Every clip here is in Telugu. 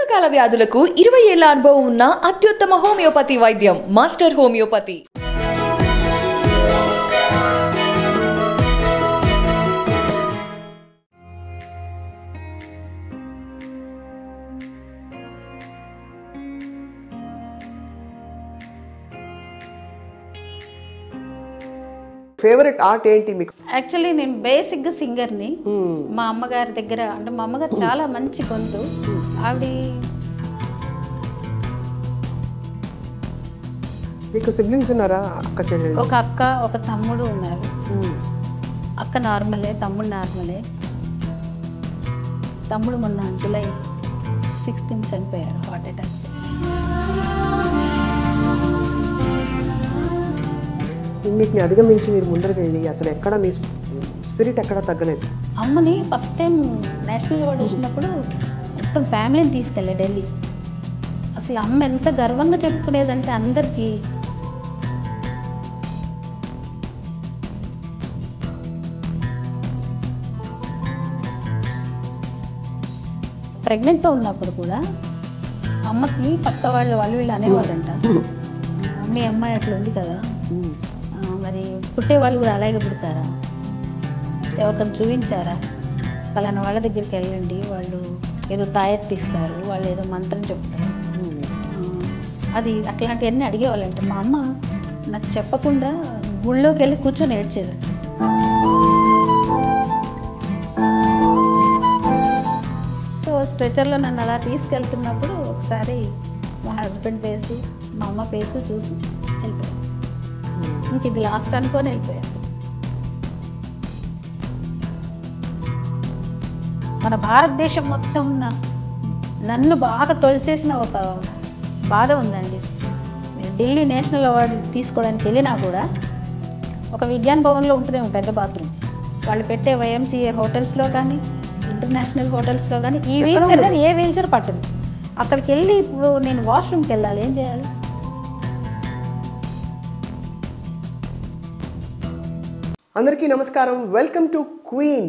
దీర్ఘకాల వ్యాధులకు 20 ఏళ్ల అనుభవం ఉన్న అత్యుత్తమ హోమియోపతి వైద్యం మాస్టర్ హోమియోపతి. ఫేవరెట్ ఆర్ట్ ఏంటి మీకు? యాక్చువల్లీ నేను బేసిక్గా సింగర్ని. మా అమ్మగారి దగ్గర అంటే మా అమ్మగారు చాలా మంచి గొంతు. ఆవిడ మీకు సిబ్లింగ్స్ ఉన్నారా? అక్క చెల్లెలు? ఒక అక్క ఒక తమ్ముడు ఉన్నారు. అక్క నార్మలే, తమ్ముడు నార్మలే. తమ్ముడు మొన్న జూలై 16 చనిపోయారు హార్ట్ అటాక్. వీటిని అధిగమించి మీరు ముందరికి వెళ్ళి అసలు ఎక్కడ మీ స్పిరిట్ ఎక్కడ తగ్గలేదు? అమ్మని ఫస్ట్ టైం నేషనల్ అవార్డు వచ్చినప్పుడు మొత్తం ఫ్యామిలీని తీసుకెళ్ళా ఢిల్లీ. అసలు అమ్మ ఎంత గర్వంగా చెప్పుకునేదంటే అందరికీ. ప్రెగ్నెంట్తో ఉన్నప్పుడు కూడా అమ్మకి పక్క వాళ్ళు వీళ్ళు అనేవాళ్ళంట, మీ అమ్మాయి అట్లా ఉంది కదా, మరి పుట్టేవాళ్ళు కూడా అలాగే పుడతారా, ఎవరికైనా చూపించారా, పలానా వాళ్ళ దగ్గరికి వెళ్ళండి, వాళ్ళు ఏదో తాయెత్తు తీస్తారు, వాళ్ళు ఏదో మంత్రం చెప్తారు, అది అట్లాంటివన్నీ అడిగేవాళ్ళంట. మా అమ్మ నాకు చెప్పకుండా గుళ్ళోకి వెళ్ళి కూర్చొని ఏడ్చేది. సో స్ట్రెచర్లో నన్ను అలా తీసుకెళ్తున్నప్పుడు ఒకసారి మా హస్బెండ్ ఫేసు మా అమ్మ ఫేసు చూసి వెళ్ళిపోయాను. ఇంక ఇది లాస్ట్ అనుకొని వెళ్ళిపోయాను. మన భారతదేశం మొత్తం నన్ను బాగా తొలిచేసిన ఒక బాధ ఉందండి. ఢిల్లీ నేషనల్ అవార్డు తీసుకోవడానికి వెళ్ళినా కూడా ఒక విజ్ఞాన్ భవన్లో ఉంటుందేమో పెద్ద బాత్రూమ్, వాళ్ళు పెట్టే వైఎంసీఏ హోటల్స్లో కానీ ఇంటర్నేషనల్ హోటల్స్లో కానీ ఈ వీల్చైర్ కానీ ఏ వీల్చైర్ పట్టదు. అక్కడికి వెళ్ళి ఇప్పుడు నేను వాష్రూమ్కి వెళ్ళాలి, ఏం చేయాలి? అందరికీ నమస్కారం. Welcome to queen.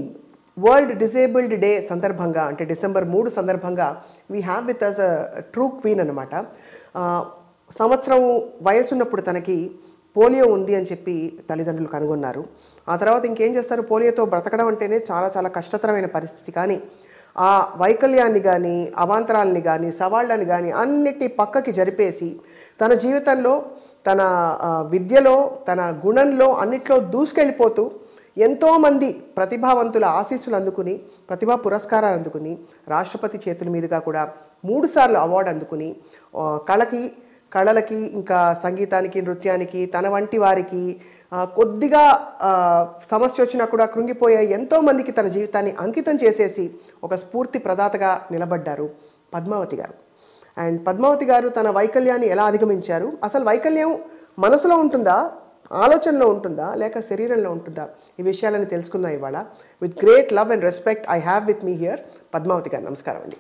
World disabled day సందర్భంగా, అంటే డిసెంబర్ 3 సందర్భంగా we have with us a true queen అనమాట. సంవత్సరం వయసున్నప్పుడు తనకి పోలియో ఉంది అని చెప్పి తల్లిదండ్రులు కనుగొన్నారు. ఆ తర్వాత ఇంకేం చేస్తారు, పోలియోతో బ్రతకడం అంటేనే చాలా చాలా కష్టతరమైన పరిస్థితి. కానీ ఆ వైకల్యాన్ని కానీ అవాంతరాలని కానీ సవాళ్ళని కానీ అన్నిటి పక్కకి జరిపేసి తన జీవితంలో తన విద్యలో తన గుణంలో అన్నిట్లో దూసుకెళ్ళిపోతూ ఎంతోమంది ప్రతిభావంతుల ఆశీస్సులు అందుకుని ప్రతిభా పురస్కారాలు అందుకుని రాష్ట్రపతి చేతుల మీదుగా కూడా 3 సార్లు అవార్డు అందుకుని కళలకి ఇంకా సంగీతానికి నృత్యానికి తన వంటి వారికి కొద్దిగా సమస్య వచ్చినా కూడా కృంగిపోయే ఎంతోమందికి తన జీవితాన్ని అంకితం చేసేసి ఒక స్ఫూర్తి ప్రదాతగా నిలబడ్డారు పద్మావతి గారు. అండ్ పద్మావతి గారు తన వైకల్యాన్ని ఎలా అధిగమించారు, అసలు వైకల్యం మనసులో ఉంటుందా, ఆలోచనలో ఉంటుందా, లేక శరీరంలో ఉంటుందా, ఈ విషయాలని తెలుసుకున్నా ఇవాళ. With great love and respect I have with me here Padmavathi garu. నమస్కారం అండి.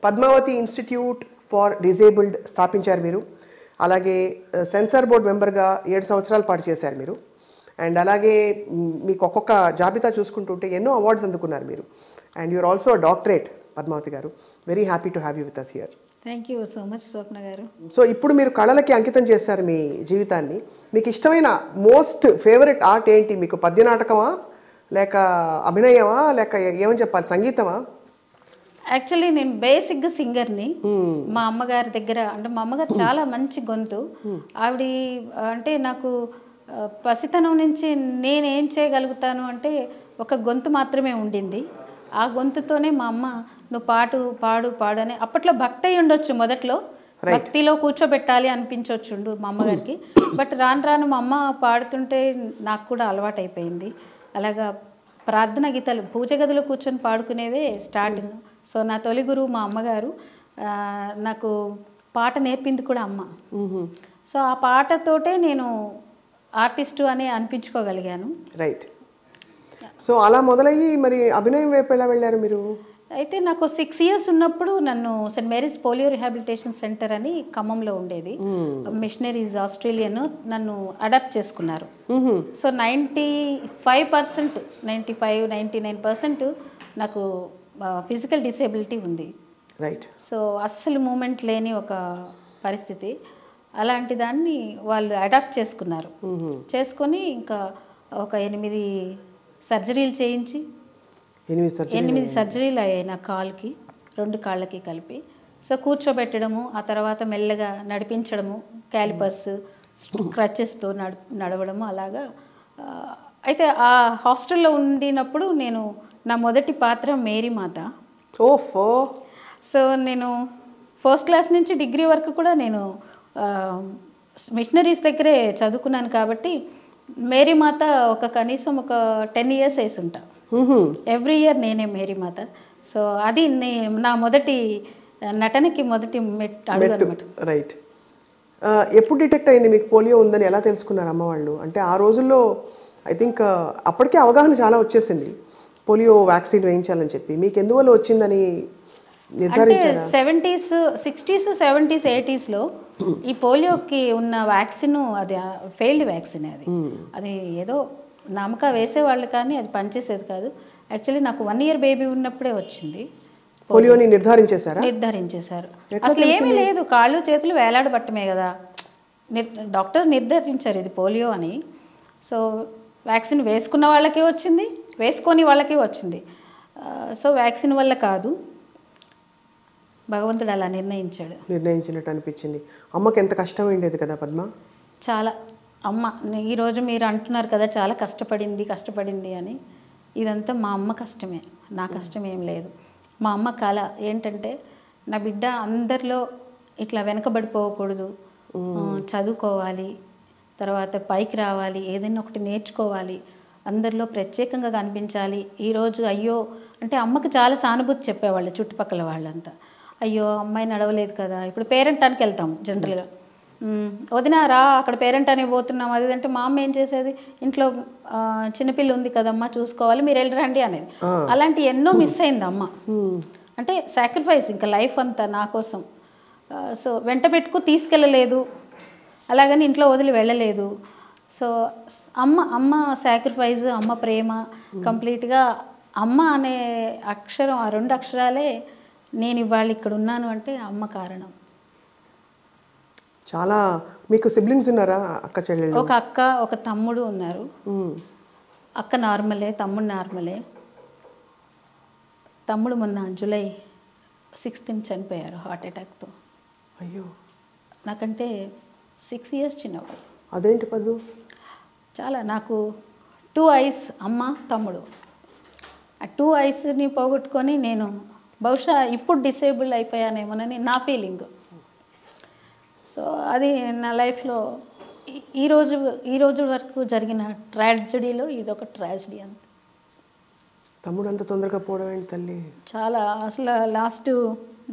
పద్మావతి ఇన్స్టిట్యూట్ ఫర్ డిజేబుల్డ్ స్థాపించారు మీరు. అలాగే సెన్సార్ బోర్డ్ మెంబర్గా 7 సంవత్సరాల పాటు చేశారు మీరు. అండ్ అలాగే మీకు ఒక్కొక్క జాబితా చూసుకుంటుంటే ఎన్నో అవార్డ్స్ అందుకున్నారు మీరు. And you're also doctorate Padmavathi garu. Very happy to have you with us here. Thank you so much Swapna garu. So ఇప్పుడు మీరు కళలకి అంకితం చేశారు మీ జీవితాన్ని. మీకు ఇష్టమైన మోస్ట్ ఫేవరెట్ ఆర్ట్ ఏంటి? మీకు పద్య నాటకమా, లేక అభినయమా, లేక ఏమని చెప్పాలి, సంగీతమా? యాక్చువల్లీ నేను బేసిక్గా సింగర్ని. మా అమ్మగారి దగ్గర అంటే మా అమ్మగారు చాలా మంచి గొంతు. ఆవిడ అంటే నాకు పసితనం నుంచి నేనేం చేయగలుగుతాను అంటే ఒక గొంతు మాత్రమే ఉండింది. ఆ గొంతుతోనే మా అమ్మ నువ్వు పాడు అని, అప్పట్లో భక్తి అయి ఉండొచ్చు, మొదట్లో భక్తిలో కూర్చోబెట్టాలి అనిపించవచ్చుండు మా అమ్మగారికి. బట్ రాను మా అమ్మ పాడుతుంటే నాకు కూడా అలవాటు అయిపోయింది. అలాగా ప్రార్థన గీతాలు పూజ గదిలో కూర్చొని పాడుకునేవే స్టార్టింగ్. సో నా తొలి గురువు మా అమ్మగారు. నాకు పాట నేర్పింది కూడా అమ్మ. సో ఆ పాటతోటే నేను ఆర్టిస్టు అని అనిపించుకోగలిగాను. రైట్. సో అలా మొదలయ్యి మరి అభినయం వైపు ఎలా వెళ్ళారు మీరు? అయితే నాకు 6 years ఉన్నప్పుడు నన్ను Saint Mary's polio rehabilitation centre అని ఖమ్మంలో ఉండేది, మిషనరీస్ ఆస్ట్రేలియన్, నన్ను అడాప్ట్ చేసుకున్నారు. సో 95%, 99% నాకు ఫిజికల్ డిసేబిలిటీ ఉంది. రైట్. సో అస్సలు మూమెంట్ లేని ఒక పరిస్థితి. అలాంటి దాన్ని వాళ్ళు అడాప్ట్ చేసుకున్నారు. చేసుకొని ఇంకా ఒక 8 సర్జరీలు చేయించి 8 సర్జరీలు అయ్యాయి నా కాలుకి, 2 కాళ్ళకి కలిపి. సో కూర్చోబెట్టడము, ఆ తర్వాత మెల్లగా నడిపించడము, క్యాలిపర్స్ క్రచెస్తో నడవడము అలాగా. అయితే ఆ హాస్టల్లో ఉండినప్పుడు నేను నా మొదటి పాత్ర మేరీ మాత. ఓఫో. సో నేను ఫస్ట్ క్లాస్ నుంచి డిగ్రీ వరకు కూడా నేను మిషనరీస్ దగ్గరే చదువుకున్నాను కాబట్టి మేరీ మాత కనీసం ఒక 10 years వేసి ఉంటా. ఎవ్రీ ఇయర్ నేనే మేరీ మాత. సో అది నా మొదటి నటనకి మొదటి అడుగు అనమాట. రైట్. ఎప్పుడు డిటెక్ట్ అయింది మీకు పోలియో ఉందని? ఎలా తెలుసుకున్నారు అమ్మ వాళ్ళు? అంటే ఆ రోజుల్లో ఐ థింక్ అప్పటికే అవగాహన చాలా వచ్చేసింది పోలియో వ్యాక్సిన్ వేయించాలని చెప్పి. మీకు ఎందువల్ల వచ్చిందని నిర్ధారించారా? 70s 60s 70s 80sలో ఈ పోలియోకి ఉన్న వ్యాక్సిన్ అది ఫెయిల్డ్ వ్యాక్సిన్. అది ఏదో నమ్మక వేసేవాళ్ళు కానీ అది పనిచేసేది కాదు. యాక్చువల్లీ నాకు 1 year బేబీ ఉన్నప్పుడే వచ్చింది పోలియోని. నిర్ధారించేశారు. అసలు ఏమీ లేదు, కాళ్ళు చేతులు వేలాడబట్టమే కదా. డాక్టర్ నిర్ధారించారు ఇది పోలియో అని. సో వ్యాక్సిన్ వేసుకున్న వాళ్ళకి వచ్చింది, వేసుకొని వాళ్ళకి వచ్చింది. సో వ్యాక్సిన్ వల్ల కాదు, భగవంతుడు అలా నిర్ణయించినట్టు అనిపించింది. అమ్మకి ఎంత కష్టం ఉండేది కదా పద్మ? చాలా. అమ్మ ఈరోజు మీరు అంటున్నారు కదా చాలా కష్టపడింది అని. ఇదంతా మా అమ్మ కష్టమే, నా కష్టం ఏం లేదు. మా అమ్మ కళ ఏంటంటే నా బిడ్డ అందరిలో ఇట్లా వెనకబడిపోకూడదు, చదువుకోవాలి, తర్వాత పైకి రావాలి, ఏదైనా ఒకటి నేర్చుకోవాలి, అందరిలో ప్రత్యేకంగా కనిపించాలి. ఈరోజు అయ్యో అంటే అమ్మకి చాలా సానుభూతి చెప్పేవాళ్ళు చుట్టుపక్కల వాళ్ళంతా. అయ్యో అమ్మాయి నడవలేదు కదా. ఇప్పుడు పేరెంటానికి వెళ్తాం జనరల్గా, వదినా రా అక్కడ పేరెంట్ అని పోతున్నాం అది అంటే మా అమ్మ ఏం చేసేది, ఇంట్లో చిన్నపిల్ల ఉంది కదమ్మా చూసుకోవాలి, మీరు వెళ్ళరండి అనేది. అలాంటి ఎన్నో మిస్ అయింది అమ్మ. అంటే సాక్రిఫైస్ ఇంకా లైఫ్ అంతా నా కోసం. సో వెంట పెట్టుకు తీసుకెళ్ళలేదు, అలాగని ఇంట్లో వదిలి వెళ్ళలేదు. సో అమ్మ సాక్రిఫైస్, అమ్మ ప్రేమ కంప్లీట్గా అమ్మ అనే అక్షరం, ఆ 2 అక్షరాలే నేను ఇవాళ ఇక్కడ ఉన్నాను అంటే అమ్మ కారణం. చాలా. మీకు సిబ్లింగ్స్ ఉన్నారా? అక్క చెల్లెళ్ళు? ఒక అక్క ఒక తమ్ముడు ఉన్నారు. అక్క నార్మలే, తమ్ముడు నార్మలే. తమ్ముడు మొన్న July 6th చనిపోయారు హార్ట్ అటాక్తో. అయ్యో. నాకంటే 6 years చిన్నవాడు. అదేంటి పద్దు? చాలా. నాకు 2 eyes అమ్మ తమ్ముడు. ఆ 2 eyesని పోగొట్టుకొని నేను బహుశా ఇప్పుడు డిసేబుల్ అయిపోయానేమోనని నా ఫీలింగ్. సో అది నా లైఫ్లో ఈ రోజు వరకు జరిగిన ట్రాజడీలో ఇదొక ట్రాజడీ. అంత తమ్ముడు అంత తొందరగా పోవడం ఏంటి తల్లి? చాలా. అసలు లాస్ట్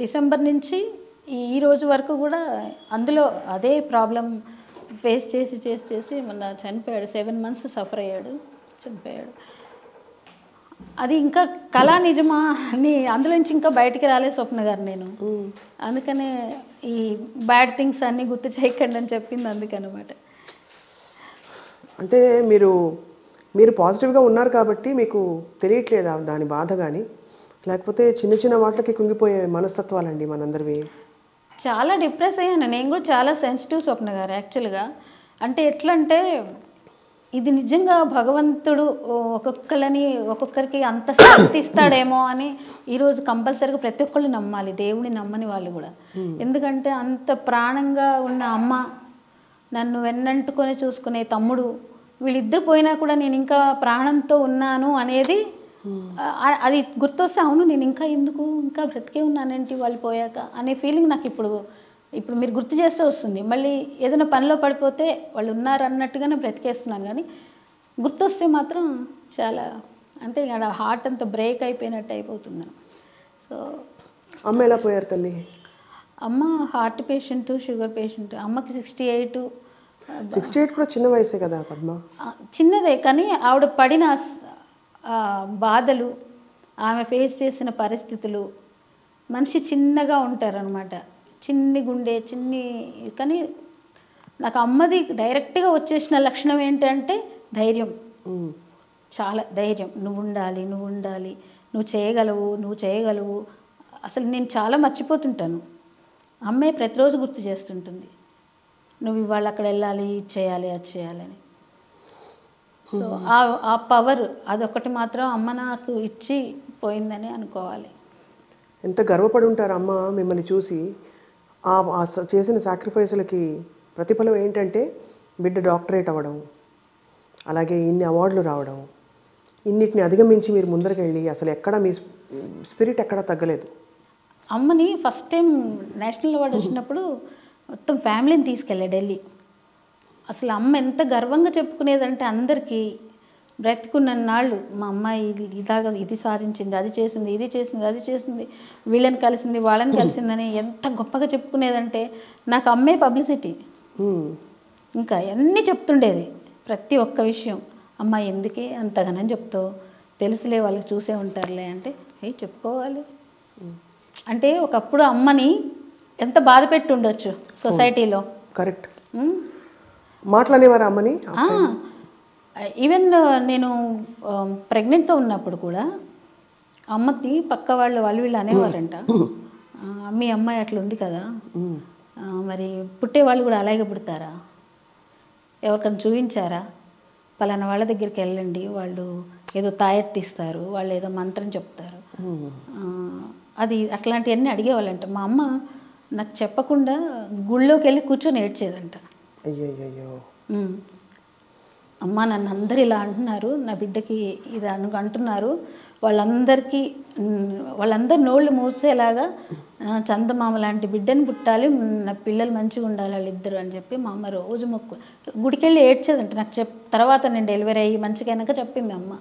డిసెంబర్ నుంచి ఈ రోజు వరకు కూడా అందులో అదే ప్రాబ్లం ఫేస్ చేసి మొన్న చనిపోయాడు. 7 months సఫర్ అయ్యాడు, చనిపోయాడు. అది ఇంకా కళా నిజమా అని అందులోంచి ఇంకా బయటికి రాలే స్వప్న గారు నేను. అందుకనే ఈ బ్యాడ్ థింగ్స్ అన్నీ గుర్తు చేయకండి అని చెప్పింది అందుకనమాట. అంటే మీరు పాజిటివ్గా ఉన్నారు కాబట్టి మీకు తెలియట్లేదా దాని బాధ? కానీ లేకపోతే చిన్న వాటికి కుంగిపోయే మనస్తత్వాలండి మనందరివి. చాలా డిప్రెస్ అయ్యాను నేను కూడా. చాలా సెన్సిటివ్ స్వప్న గారు యాక్చువల్గా. అంటే ఎట్లా అంటే ఇది నిజంగా భగవంతుడు ఒక్కొక్కరికి అంత శక్తి ఇస్తాడేమో అని ఈరోజు కంపల్సరీగా ప్రతి ఒక్కళ్ళు నమ్మాలి, దేవుని నమ్మని వాళ్ళు కూడా. ఎందుకంటే అంత ప్రాణంగా ఉన్న అమ్మ, నన్ను వెన్నంటుకొని చూసుకునే తమ్ముడు, వీళ్ళిద్దరు పోయినా కూడా నేను ఇంకా ప్రాణంతో ఉన్నాను అనేది అది గుర్తొస్తే అవును నేను ఇంకా బ్రతికే ఉన్నానేంటి వాళ్ళు పోయాక అనే ఫీలింగ్ నాకు ఇప్పుడు మీరు గుర్తు చేస్తే వస్తుంది. మళ్ళీ ఏదైనా పనిలో పడిపోతే వాళ్ళు ఉన్నారు అన్నట్టుగానే బ్రతికేస్తున్నాను, కానీ గుర్తొస్తే మాత్రం చాలా అంటే ఇక్కడ హార్ట్ అంతా బ్రేక్ అయిపోయినట్టు అయిపోతున్నాను. సో అమ్మ ఎలా పోయారు తల్లి? అమ్మ హార్ట్ పేషెంట్, షుగర్ పేషెంట్. అమ్మకి 68. 68 కూడా చిన్న వయసే కదా పద్మ? చిన్నదే, కానీ ఆవిడ పడిన బాధలు, ఆమె ఫేస్ చేసిన పరిస్థితులు, మనిషి చిన్నగా ఉంటారనమాట, చిన్ని గుండె కానీ నాకు అమ్మది డైరెక్ట్గా వచ్చేసిన లక్షణం ఏంటంటే ధైర్యం. చాలా ధైర్యం. నువ్వు ఉండాలి, నువ్వు చేయగలవు. అసలు నేను చాలా మర్చిపోతుంటాను. అమ్మే ప్రతిరోజు గుర్తు చేస్తుంటుంది, నువ్వు ఇవాళ అక్కడ వెళ్ళాలి, ఇది చేయాలి, అది చేయాలని. సో ఆ పవర్ అదొకటి మాత్రం అమ్మ నాకు ఇచ్చి పోయిందని అనుకోవాలి. ఎంత గర్వపడి ఉంటారు అమ్మ మిమ్మల్ని చూసి. చేసిన సాక్రిఫైస్లకి ప్రతిఫలం ఏంటంటే బిడ్డ డాక్టరేట్ అవ్వడం, అలాగే ఇన్ని అవార్డులు రావడం, ఇన్నిటిని అధిగమించి మీరు ముందరికి వెళ్ళి అసలు ఎక్కడ మీ స్పిరిట్ ఎక్కడ తగ్గలేదు. అమ్మని ఫస్ట్ టైం నేషనల్ అవార్డు వచ్చినప్పుడు మొత్తం ఫ్యామిలీని తీసుకెళ్ళా ఢిల్లీ. అసలు అమ్మ ఎంత గర్వంగా చెప్పుకునేదంటే అందరికీ, బ్రతికున్నన్నాళ్ళు మా అమ్మాయి ఇలాగా ఇది సాధించింది, అది చేసింది, ఇది చేసింది, అది చేసింది, వీళ్ళని కలిసింది, వాళ్ళని కలిసిందని ఎంత గొప్పగా చెప్పుకునేదంటే నాకు అమ్మే పబ్లిసిటీ. ఇంకా అన్నీ చెప్తుండేది, ప్రతి ఒక్క విషయం. అమ్మాయి ఎందుకే అంతగానని చెప్తావు, తెలుసులే వాళ్ళకి చూసే ఉంటారులే అంటే, చెప్పుకోవాలి అంటే ఒకప్పుడు అమ్మని ఎంత బాధ పెట్టి ఉండొచ్చు సొసైటీలో. కరెక్ట్. మాట్లాడేవారు అమ్మని. ఈవెన్ నేను ప్రెగ్నెంట్తో ఉన్నప్పుడు కూడా అమ్మకి పక్క వాళ్ళు వీళ్ళు అనేవారంట, మీ అమ్మాయి అట్లా ఉంది కదా, మరి పుట్టే వాళ్ళు కూడా అలాగే పుడతారా, ఎవరికైనా చూపించారా, పలానా వాళ్ళ దగ్గరికి వెళ్ళండి, వాళ్ళు ఏదో తాయెత్తిస్తారు, వాళ్ళు ఏదో మంత్రం చెప్తారు, అది అట్లాంటివన్నీ అడిగేవాళ్ళంట. మా అమ్మ నాకు చెప్పకుండా గుళ్ళోకి వెళ్ళి కూర్చొని ఏడ్చేదంట. అయ్యో, అమ్మ నన్ను అందరు ఇలా అంటున్నారు, నా బిడ్డకి ఇది అంటున్నారు, వాళ్ళందరు నోళ్ళు మూసేలాగా చందమామ లాంటి బిడ్డని పుట్టాలి, నా పిల్లలు మంచిగా ఉండాలి వాళ్ళిద్దరు అని చెప్పి మా అమ్మ రోజు గుడికి వెళ్ళి ఏడ్చేదంట. నాకు తర్వాత నేను డెలివరీ అయ్యి మంచిగా అయినాక చెప్పింది అమ్మ.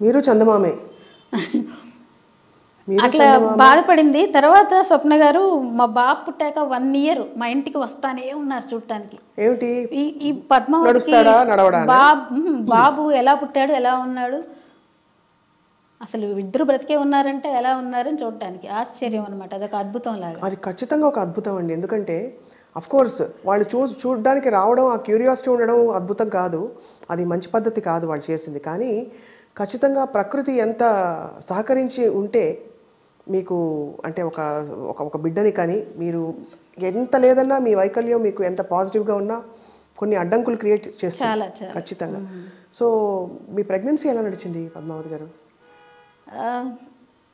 మీరు చందమామే అట్లా బాధపడింది. తర్వాత స్వప్న గారు మా బాబు పుట్టాక 1 year మా ఇంటికి వస్తానే ఉన్నారు చూడటానికి. ఈ పద్మావతి బాబు ఎలా పుట్టాడు, ఎలా ఉన్నాడు, అసలు ఇద్దరు బ్రతికే ఉన్నారంటే ఎలా ఉన్నారని చూడటానికి ఆశ్చర్యం అనమాట. అదొక అద్భుతం లాగా. అది ఖచ్చితంగా ఒక అద్భుతం అండి. ఎందుకంటే అఫ్కోర్స్ వాళ్ళు చూడడానికి రావడం, ఆ క్యూరియాసిటీ ఉండడం అద్భుతం కాదు, అది మంచి పద్ధతి కాదు వాళ్ళు చేసింది. కానీ ఖచ్చితంగా ప్రకృతి ఎంత సహకరించి ఉంటే మీకు అంటే ఒక బిడ్డని కానీ మీరు ఎంత లేదన్నా మీ వైకల్యం మీకు ఎంత పాజిటివ్గా ఉన్నా కొన్ని అడ్డంకులు క్రియేట్ చేస్తారు ఖచ్చితంగా. సో మీ ప్రెగ్నెన్సీ ఎలా నడిచింది పద్మావతి గారు?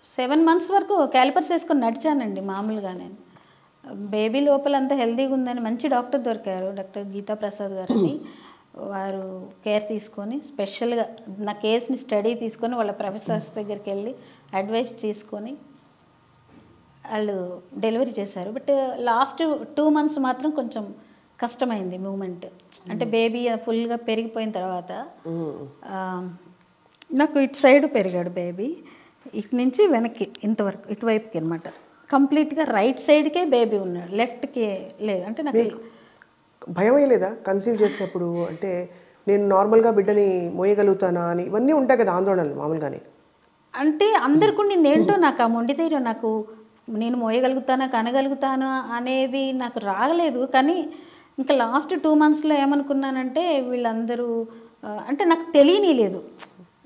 7 months వరకు క్యాలిపర్స్ వేసుకొని నడిచానండి మామూలుగా. నేను బేబీ లోపల అంతా హెల్తీగా ఉందని మంచి డాక్టర్ దొరికారు, డాక్టర్ గీతా ప్రసాద్ గారని. వారు కేర్ తీసుకొని స్పెషల్గా నా కేసుని స్టడీ తీసుకొని వాళ్ళ ప్రొఫెసర్స్ దగ్గరికి వెళ్ళి అడ్వైస్ తీసుకొని వాళ్ళు డెలివరీ చేశారు. బట్ లాస్ట్ 2 months మాత్రం కొంచెం కష్టమైంది మూమెంట్. అంటే బేబీ ఫుల్గా పెరిగిపోయిన తర్వాత నాకు ఇటు సైడ్ పెరిగాడు బేబీ, ఇటు నుంచి వెనక్కి ఇంతవరకు ఇటువైపుకి అనమాట. కంప్లీట్గా రైట్ సైడ్కే బేబీ ఉన్నాడు, లెఫ్ట్కి లేదు. అంటే నాకు భయం లేదా కన్సీవ్ చేసినప్పుడు? అంటే నేను నార్మల్గా బిడ్డని మోయగలుగుతానా అని ఇవన్నీ ఉంటాయి కదా ఆందోళనలు మామూలుగానే. అంటే అందరికీ నేనేంటో నాకు ఆ మొండి ధైర్యం, నాకు నేను మోయగలుగుతానా కనగలుగుతానా అనేది నాకు రాగలేదు. కానీ ఇంకా లాస్ట్ 2 monthsలో ఏమనుకున్నానంటే వీళ్ళందరూ అంటే నాకు తెలియలేదు,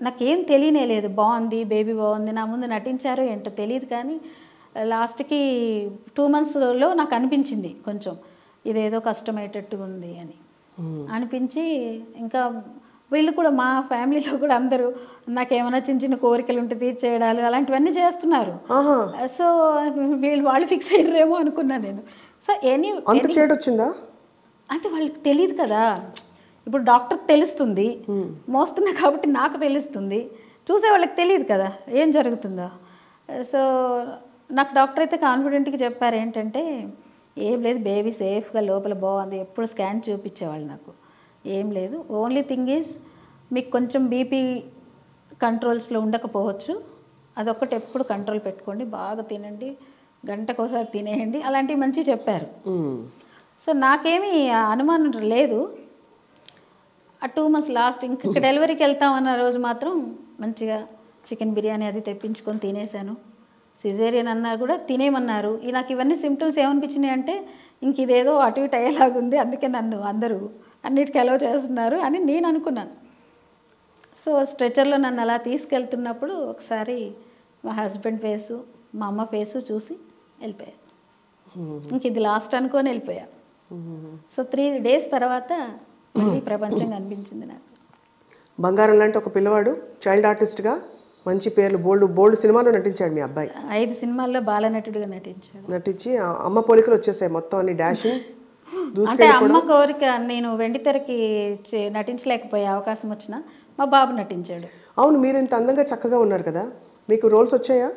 నాకేం తెలియలేదు. బాగుంది, బేబీ బాగుంది, నా ముందు నటించారో ఏంటో తెలియదు. కానీ లాస్ట్కి 2 monthsలో నాకు అనిపించింది కొంచెం ఇదేదో కష్టమయ్యేటట్టుగా ఉంది అని అనిపించి, ఇంకా వీళ్ళు కూడా మా ఫ్యామిలీలో కూడా అందరూ నాకేమైనా చిన్న చిన్న కోరికలు ఉంటే తీర్చేయడాలు అలాంటివన్నీ చేస్తున్నారు. సో వాళ్ళు ఫిక్స్ అయ్యారేమో అనుకున్నాను నేను. సో వచ్చిందా అంటే వాళ్ళకి తెలియదు కదా, ఇప్పుడు డాక్టర్కి తెలుస్తుంది, మోస్తున్నా కాబట్టి నాకు తెలుస్తుంది, చూసే వాళ్ళకి తెలియదు కదా ఏం జరుగుతుందో. సో నాకు డాక్టర్ అయితే కాన్ఫిడెంట్గా చెప్పారు ఏంటంటే, ఏం లేదు బేబీ సేఫ్గా లోపల బాగుంది, ఎప్పుడు స్కాన్ చూపించేవాళ్ళు నాకు, ఏం లేదు, ఓన్లీ థింగ్ ఈజ్ మీకు కొంచెం బీపీ కంట్రోల్స్లో ఉండకపోవచ్చు, అదొక్కటి ఎప్పుడు కంట్రోల్ పెట్టుకోండి, బాగా తినండి, గంటకోసారి తినేయండి, అలాంటివి మంచిగా చెప్పారు. సో నాకేమీ అనుమానం లేదు. ఆ 2 months లాస్ట్ ఇంక డెలివరీకి వెళ్తామన్న రోజు మాత్రం మంచిగా చికెన్ బిర్యానీ అది తెప్పించుకొని తినేసాను. సిజేరియన్ అన్నా కూడా తినేయమన్నారు. నాకు ఇవన్నీ సిమ్టమ్స్ ఏమనిపించినాయి అంటే ఇంక ఇదేదో అటు ఇటు అయ్యేలాగుంది, అందుకే నన్ను అందరూ అన్నిటికీ అలౌ చేస్తున్నారు అని నేను అనుకున్నాను. సో స్ట్రెచర్లో నన్ను అలా తీసుకెళ్తున్నప్పుడు ఒకసారి మా హస్బెండ్ ఫేసు, మా అమ్మ ఫేసు చూసి వెళ్ళిపోయా. ఇంక ఇది లాస్ట్ అనుకొని వెళ్ళిపోయా. సో 3 days తర్వాత మళ్ళీ ప్రపంచం కనిపించింది నాకు. బంగారం లాంటి ఒక పిల్లవాడు చైల్డ్ ఆర్టిస్ట్గా మంచి పేర్లు బోల్డ్ సినిమాలో నటించాడు మీ అబ్బాయి. 5 సినిమాల్లో బాలనటుడిగా నటించాడు. నటించి అమ్మ పోలికలు వచ్చేసాయి మొత్తం అన్ని డాషింగ్. అంటే అమ్మ కోరిక, నేను వెండితెరకి నటించలేకపోయే అవకాశం వచ్చినా మా బాబు నటించాడు. అవును, మీరు ఇంత అందంగా చక్కగా ఉన్నారు కదా, మీకు రోల్స్ వచ్చాయా?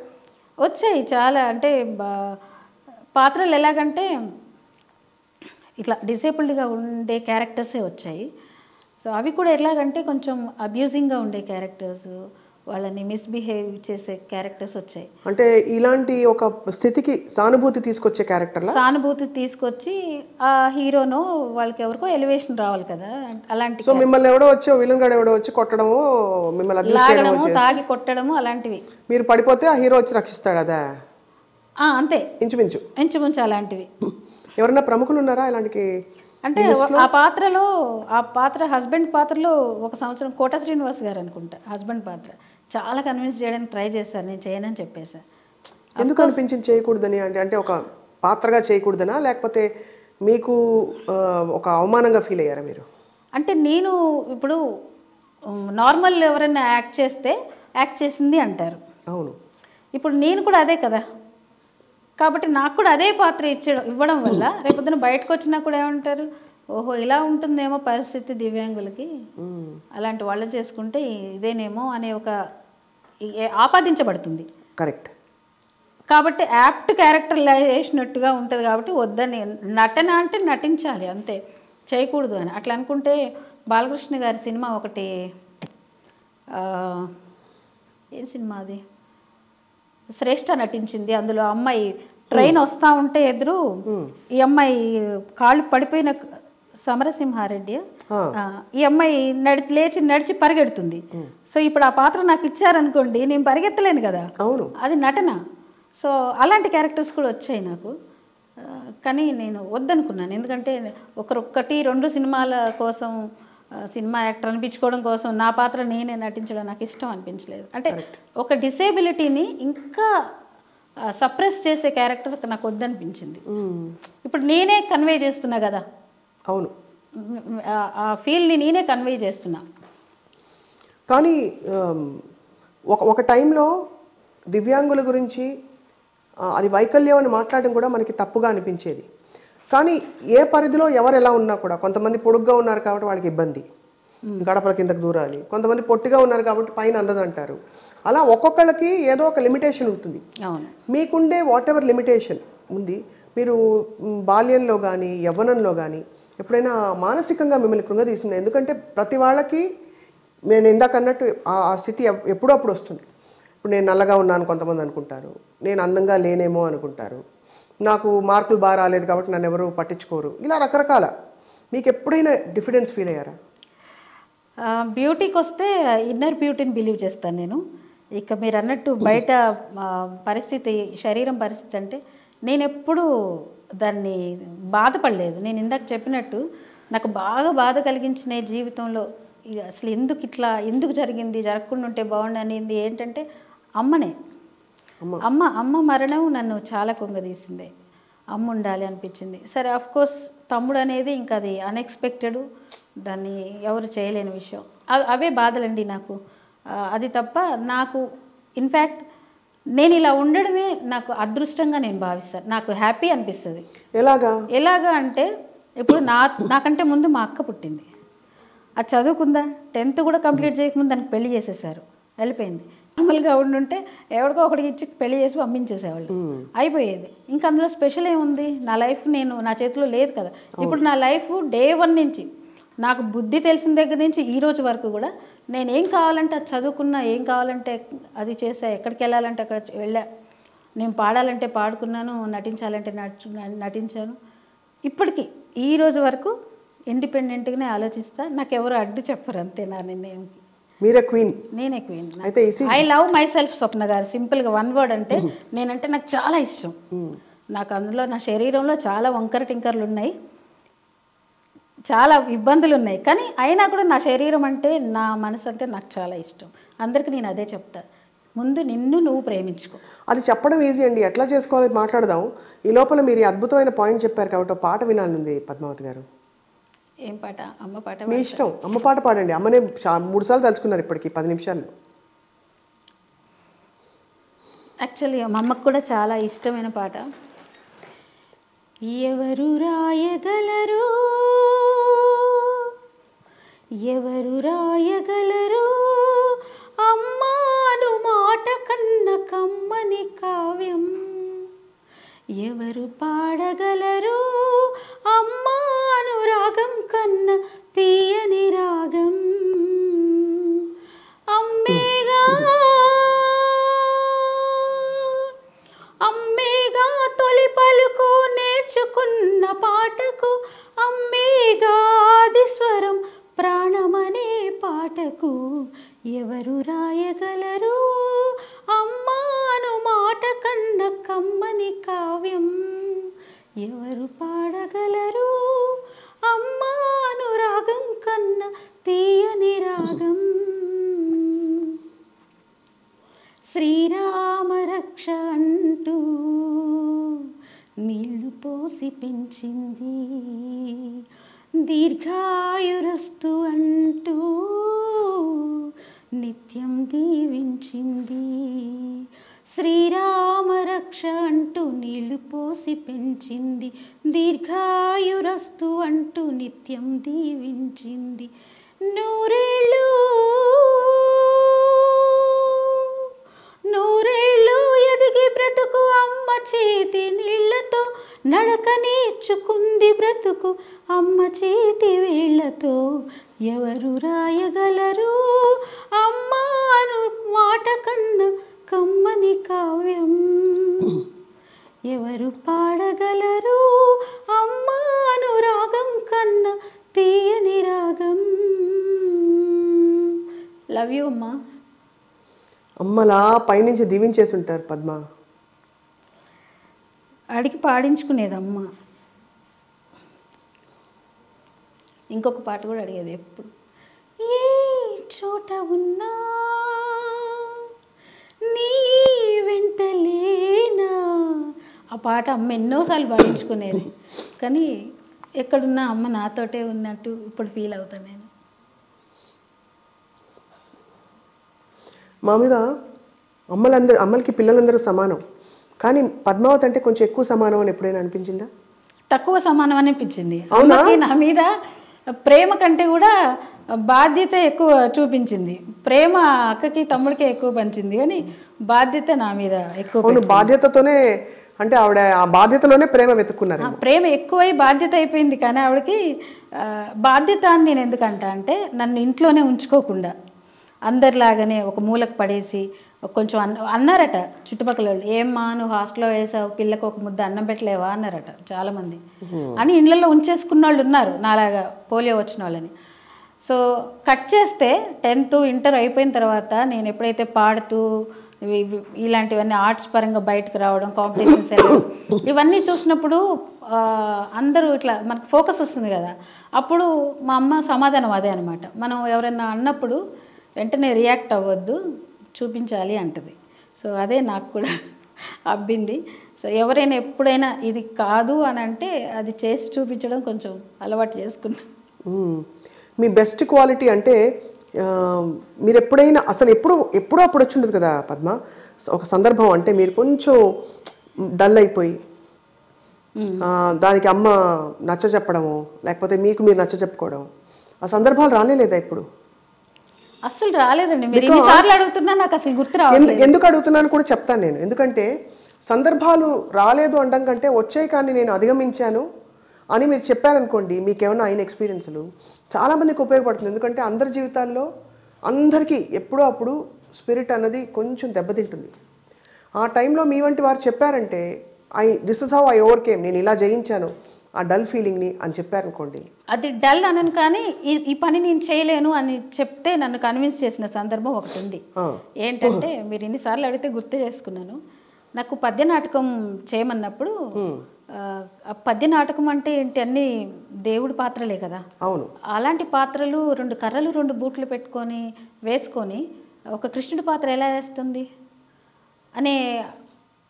వచ్చాయి చాలా. అంటే పాత్రలు ఎలాగంటే ఇట్లా డిసేబుల్డ్గా ఉండే క్యారెక్టర్సే వచ్చాయి. సో అవి కూడా ఎలాగంటే కొంచెం అబ్యూజింగ్గా ఉండే క్యారెక్టర్స్, వాళ్ళని మిస్బిహేవ్ చేసే క్యారెక్టర్స్ వచ్చాయి. అంటే ఇలాంటి ఒక స్థితికి సానుభూతి తీసుకొచ్చే క్యారెక్టర్లా? సానుభూతి తీసుకొచ్చి ఆ హీరోనో వాళ్ళకి ఎవరికో ఎలివేషన్ రావాలి కదా, అలాంటి. సో మిమ్మల్ని ఎవడో వచ్చి విలన్ గాడు ఎవడో వచ్చి కొట్టడము, మిమ్మల్ని లాగడము, తాగి కొట్టడము అలాంటివి. మీరు పడిపోతే ఆ హీరో వచ్చి రక్షిస్తాడు అదా? అంతే, ఇంచుమించు అలాంటివి. ఎవరైనా ప్రముఖులు ఉన్నారా ఇలాంటి? అంటే ఆ పాత్ర హస్బెండ్ పాత్రలో 1 సంవత్సరం కోట శ్రీనివాస్ గారు అనుకుంటా హస్బెండ్ పాత్ర. చాలా కన్విన్స్ చేయడానికి ట్రై చేశారు, నేను చేయనని చెప్పేసా. ఎందుకు అనిపించింది చేయకూడదని? అంటే ఒక పాత్రగా చేయకూడదనా, లేకపోతే మీకు ఒక అవమానంగా ఫీల్ అయ్యారా మీరు? అంటే నేను ఇప్పుడు నార్మల్ ఎవరైనా యాక్ట్ చేస్తే యాక్ట్ చేసింది అంటారు. అవును, ఇప్పుడు నేను కూడా అదే కదా, కాబట్టి నాకు కూడా అదే పాత్ర ఇవ్వడం వల్ల రేపొద్దున బయటకు వచ్చినా కూడా ఏమంటారు, ఓహో ఇలా ఉంటుందేమో పరిస్థితి దివ్యాంగులకి, అలాంటి వాళ్ళు చేసుకుంటే ఇదేనేమో అనే ఒక ఆపాదించబడుతుంది. కరెక్ట్. కాబట్టి యాప్ట్ క్యారెక్టర్ వేసినట్టుగా ఉంటుంది. కాబట్టి వద్దని, నటన అంటే నటించాలి అంతే, చేయకూడదు అని అట్లా అనుకుంటే. బాలకృష్ణ గారి సినిమా ఒకటి, ఏం సినిమా అది, శ్రేష్ఠ నటించింది. అందులో అమ్మాయి ట్రైన్ వస్తూ ఉంటే ఎదురు ఈ అమ్మాయి కాళ్ళు పడిపోయిన సమరసింహారెడ్డి, ఈ అమ్మాయి లేచి నడిచి పరిగెడుతుంది. సో ఇప్పుడు ఆ పాత్ర నాకు ఇచ్చారనుకోండి, నేను పరిగెత్తలేను కదా, అది నటన. సో అలాంటి క్యారెక్టర్స్ కూడా వచ్చాయి నాకు. కానీ నేను వద్దనుకున్నాను, ఎందుకంటే 1-2 సినిమాల కోసం సినిమా యాక్టర్ అనిపించుకోవడం కోసం నా పాత్ర నేనే నటించడం నాకు ఇష్టం అనిపించలేదు. అంటే ఒక డిసేబిలిటీని ఇంకా సప్రెస్ చేసే క్యారెక్టర్ నాకు వద్దనిపించింది. ఇప్పుడు నేనే కన్వే చేస్తున్నా కదా, అవును, ఆ ఫీల్ని నేనే కన్వే చేస్తున్నా. కానీ ఒక టైంలో దివ్యాంగుల గురించి అది వైకల్యం అని మాట్లాడడం కూడా మనకి తప్పుగా అనిపించేది. కానీ ఏ పరిధిలో ఎవరు ఎలా ఉన్నా కూడా, కొంతమంది పొడుగ్గా ఉన్నారు కాబట్టి వాళ్ళకి ఇబ్బంది, గడపల కిందకు దూరాలి. కొంతమంది పొట్టిగా ఉన్నారు కాబట్టి పైన అందదంటారు. అలా ఒక్కొక్కళ్ళకి ఏదో ఒక లిమిటేషన్ ఉంటుంది. మీకుండే వాట్ ఎవర్ లిమిటేషన్ ఉంది, మీరు బాల్యంలో కానీ యవ్వనంలో కానీ ఎప్పుడైనా మానసికంగా మిమ్మల్ని కృంగదీసింది? ఎందుకంటే ప్రతి వాళ్ళకి నేను ఇందాక అన్నట్టు ఆ స్థితి ఎప్పుడో అప్పుడు వస్తుంది. ఇప్పుడు నేను నల్లగా ఉన్నాను కొంతమంది అనుకుంటారు, నేను అందంగా లేనేమో అనుకుంటారు, నాకు మార్కులు బాగా రాలేదు కాబట్టి నన్ను ఎవరు పట్టించుకోరు, ఇలా రకరకాల. మీకు ఎప్పుడైనా డిఫరెన్స్ ఫీల్ అయ్యారా? బ్యూటీకి వస్తే ఇన్నర్ బ్యూటీని బిలీవ్ చేస్తాను నేను. ఇక మీరు అన్నట్టు బయట పరిస్థితి, శరీరం పరిస్థితి అంటే నేను ఎప్పుడూ దాన్ని బాధపడలేదు. నేను ఇందాక చెప్పినట్టు నాకు బాగా బాధ కలిగించిన జీవితంలో అసలు ఎందుకు జరిగింది, జరగకుండా ఉంటే బాగుండు అనేది ఏంటంటే అమ్మనే. అమ్మ మరణం నన్ను చాలా కుంగదీసింది. అమ్మ ఉండాలి అనిపించింది. సరే, ఆఫ్ కోర్స్ తమ్ముడు అనేది ఇంకా అది అన్ఎక్స్పెక్టెడ్, దాన్ని ఎవరు చేయలేని విషయం. అవే బాధలండి నాకు. అది తప్ప నాకు ఇన్ఫ్యాక్ట్ నేను ఇలా ఉండడమే నాకు అదృష్టంగా నేను భావిస్తాను. నాకు హ్యాపీ అనిపిస్తుంది. ఎలాగా అంటే ఇప్పుడు నాకంటే ముందు మా అక్క పుట్టింది. అది చదువుకుందా, 10th కూడా కంప్లీట్ చేయకముందు దానికి పెళ్లి చేసేసారు, వెళ్ళిపోయింది. నార్మల్గా ఉండుంటే ఎవరికో ఒకటికి ఇచ్చి పెళ్లి చేసి పంపించేసేవాళ్ళు, అయిపోయేది. ఇంకా అందులో స్పెషల్ ఏముంది? నా లైఫ్ నా చేతిలో లేదు కదా. ఇప్పుడు నా లైఫ్ day 1 నుంచి, నాకు బుద్ధి తెలిసిన దగ్గర నుంచి ఈ రోజు వరకు కూడా నేను ఏం కావాలంటే అది చదువుకున్నా, ఏం కావాలంటే అది చేసా, ఎక్కడికి వెళ్ళాలంటే అక్కడ వెళ్ళా, నేను పాడాలంటే పాడుకున్నాను, నటించాలంటే నటించాను. ఇప్పటికీ ఈ రోజు వరకు ఇండిపెండెంట్గానే ఆలోచిస్తా. నాకు ఎవరు అడ్డు చెప్పరు, అంతే నా నిర్ణయంకి. మీరే క్వీన్? నేనే queen. I love myself. Swapna garu సింపుల్గా 1 word అంటే నేనంటే నాకు చాలా ఇష్టం. నాకు అందులో నా శరీరంలో చాలా వంకర టింకర్లు ఉన్నాయి, చాలా ఇబ్బందులు ఉన్నాయి. కానీ అయినా కూడా నా శరీరం అంటే, నా మనసు అంటే నాకు చాలా ఇష్టం. అందరికీ నేను అదే చెప్తా. ముందు నిన్ను నువ్వు ప్రేమించుకో. అది చెప్పడం ఈజీ అండి, ఎట్లా చేసుకోవాలి మాట్లాడదాం. ఈ లోపల మీరు ఈ అద్భుతమైన పాయింట్ చెప్పారు కాబట్టి పాట వినాలనుంది పద్మావతి గారు. ఏం పాట? అమ్మ పాట. మీ ఇష్టం, అమ్మ పాట పాడండి. అమ్మనే 3 సార్లు తలుచుకున్నారు ఇప్పటికి 10 నిమిషాలు. యాక్చువల్లీ మా అమ్మకు కూడా చాలా ఇష్టమైన పాట. ఎవరు రాయగలరు, ఎవరు రాయగలరు అమ్మాను మాట కన్న కమ్మని కావ్యం, ఎవరు పాడగలరు అమ్మాను రాగం కన్న తీయని రాగం, అమ్మేగా అమ్మేగా తొలి పలుకు నేర్చుకున్న పాటకు, అమ్మేగా ఆది స్వరం ప్రాణమనే పాటకు, ఎవరు రాయగలరు అమ్మాను మాట కన్న కమ్మని కావ్యం, ఎవరు పాడగలరు అమ్మాను రాగం కన్న తీయని రాగం. శ్రీరామ రక్ష అంటూ నీళ్లు పోసి పెంచింది, దీర్ఘాయురస్తు అంటూ నిత్యం దీవించింది. శ్రీరామ రక్ష అంటూ నీళ్లు పోసి పెంచింది, దీర్ఘాయురస్తు అంటూ నిత్యం దీవించింది. నూరేళ్ళు నూరేళ్ళు ఎదిగి బ్రతుకు అమ్మ చేతి నీళ్లతో, నడక నేర్చుకుంది బ్రతుకు అమ్మ చేతి వేళ్లతో, ఎవరు రాయగలరు అమ్మాను మాట కన్న కమ్మని కావ్యం, ఎవరు పాడగలరు అమ్మాను రాగం కన్న తీయని రాగం. లవ్ యూ అమ్మా. అమ్మలా పైనుంచి దీవించేసి ఉంటారు పద్మ. అడిగి పాడించుకునేది అమ్మ. ఇంకొక పాట కూడా అడిగేది ఎప్పుడు, ఏ చోట ఉన్నా నీ వెంటలేనా. ఆ పాట అమ్మ ఎన్నోసార్లు పాడించుకునేది, కానీ ఎక్కడున్నా అమ్మ నాతోటే ఉన్నట్టు ఇప్పుడు ఫీల్ అవుతాను నేను. మామూలుగా అమ్మలకి పిల్లలందరూ సమానం, కానీ పద్మావతి అంటే కొంచెం ఎక్కువ సమానం అని ఎప్పుడైనా అనిపించిందా? తక్కువ సమానం అనిపించింది. అమ్మకి నా మీద ప్రేమ కంటే కూడా బాధ్యత ఎక్కువ చూపించింది. ప్రేమ అక్కకి తమ్ముడికి ఎక్కువ పంచింది, కానీ బాధ్యత నా మీద ఎక్కువ. బాధ్యతతోనే అంటే ఆవిడ ఆ బాధ్యతలోనే ప్రేమ వెతుక్కున్నారు. ప్రేమ ఎక్కువై బాధ్యత అయిపోయింది, కానీ ఆవిడకి బాధ్యత అని నేను ఎందుకంటా అంటే, నన్ను ఇంట్లోనే ఉంచుకోకుండా అందరిలాగానే ఒక మూలకు పడేసి కొంచెం అన్నారట చుట్టుపక్కల వాళ్ళు, ఏమ్మా నువ్వు హాస్టల్లో వేసావు, పిల్లకు ఒక ముద్ద అన్నం పెట్టలేవా అన్నారట చాలామంది. అని ఇళ్ళల్లో ఉంచేసుకున్న వాళ్ళు ఉన్నారు నాలాగా పోలియో వచ్చిన వాళ్ళని. సో కట్ చేస్తే 10th ఇంటర్ అయిపోయిన తర్వాత నేను ఎప్పుడైతే పాడుతూ ఇలాంటివన్నీ ఆర్ట్స్ పరంగా బయటకు రావడం, కాంపిటీషన్స్ ఇవన్నీ చూసినప్పుడు అందరూ ఇట్లా మనకు ఫోకస్ వస్తుంది కదా. అప్పుడు మా అమ్మ సమాధానం అదే అనమాట, మనం ఎవరైనా అన్నప్పుడు వెంటనే రియాక్ట్ అవ్వద్దు, చూపించాలి అంటది. సో అదే నాకు కూడా అబ్బింది. సో ఎవరైనా ఎప్పుడైనా ఇది కాదు అని అంటే అది చేసి చూపించడం కొంచెం అలవాటు చేసుకున్నా. మీ బెస్ట్ క్వాలిటీ అంటే మీరు ఎప్పుడైనా అసలు ఎప్పుడో అప్పుడు వచ్చి ఉండదు కదా పద్మ, ఒక సందర్భం అంటే మీరు కొంచెం డల్ అయిపోయి దానికి అమ్మ నచ్చ చెప్పడము, లేకపోతే మీకు మీరు నచ్చ చెప్పుకోవడం, ఆ సందర్భాలు రాలేదా ఇప్పుడు? అసలు రాలేదండి. మీరు ఎన్నిసార్లు అడుగుతున్నా నాకు అసలు గుర్తు రాలేదు. ఎందుకు అడుగుతున్నాను కూడా చెప్తాను నేను. ఎందుకంటే సందర్భాలు రాలేదు అనడం కంటే వచ్చాయి కానీ నేను అధిగమించాను అని మీరు చెప్పారనుకోండి, మీకేమైనా అయిన ఎక్స్పీరియన్స్లు చాలామందికి ఉపయోగపడుతుంది. ఎందుకంటే అందరి జీవితాల్లో అందరికీ ఎప్పుడో అప్పుడు స్పిరిట్ అన్నది కొంచెం దెబ్బతింటుంది. ఆ టైంలో మీ వంటి వారు చెప్పారంటే this is how I overcame, నేను ఇలా జయించాను ఆ డల్ ఫీలింగ్ని అని చెప్పారనుకోండి. అది డల్ అనను, కానీ ఈ పని నేను చేయలేను అని చెప్తే నన్ను కన్విన్స్ చేసిన సందర్భం ఒకటి ఉంది. ఏంటంటే మీరు ఇన్నిసార్లు అడిగితే గుర్తు చేసుకున్నాను. నాకు పద్య నాటకం చేయమన్నప్పుడు, పద్య నాటకం అంటే ఏంటి, అన్ని దేవుడి పాత్రలే కదా. అవును. అలాంటి పాత్రలు 2 కర్రలు 2 బూట్లు పెట్టుకొని వేసుకొని ఒక కృష్ణుడి పాత్ర ఎలా వేస్తుంది? అనే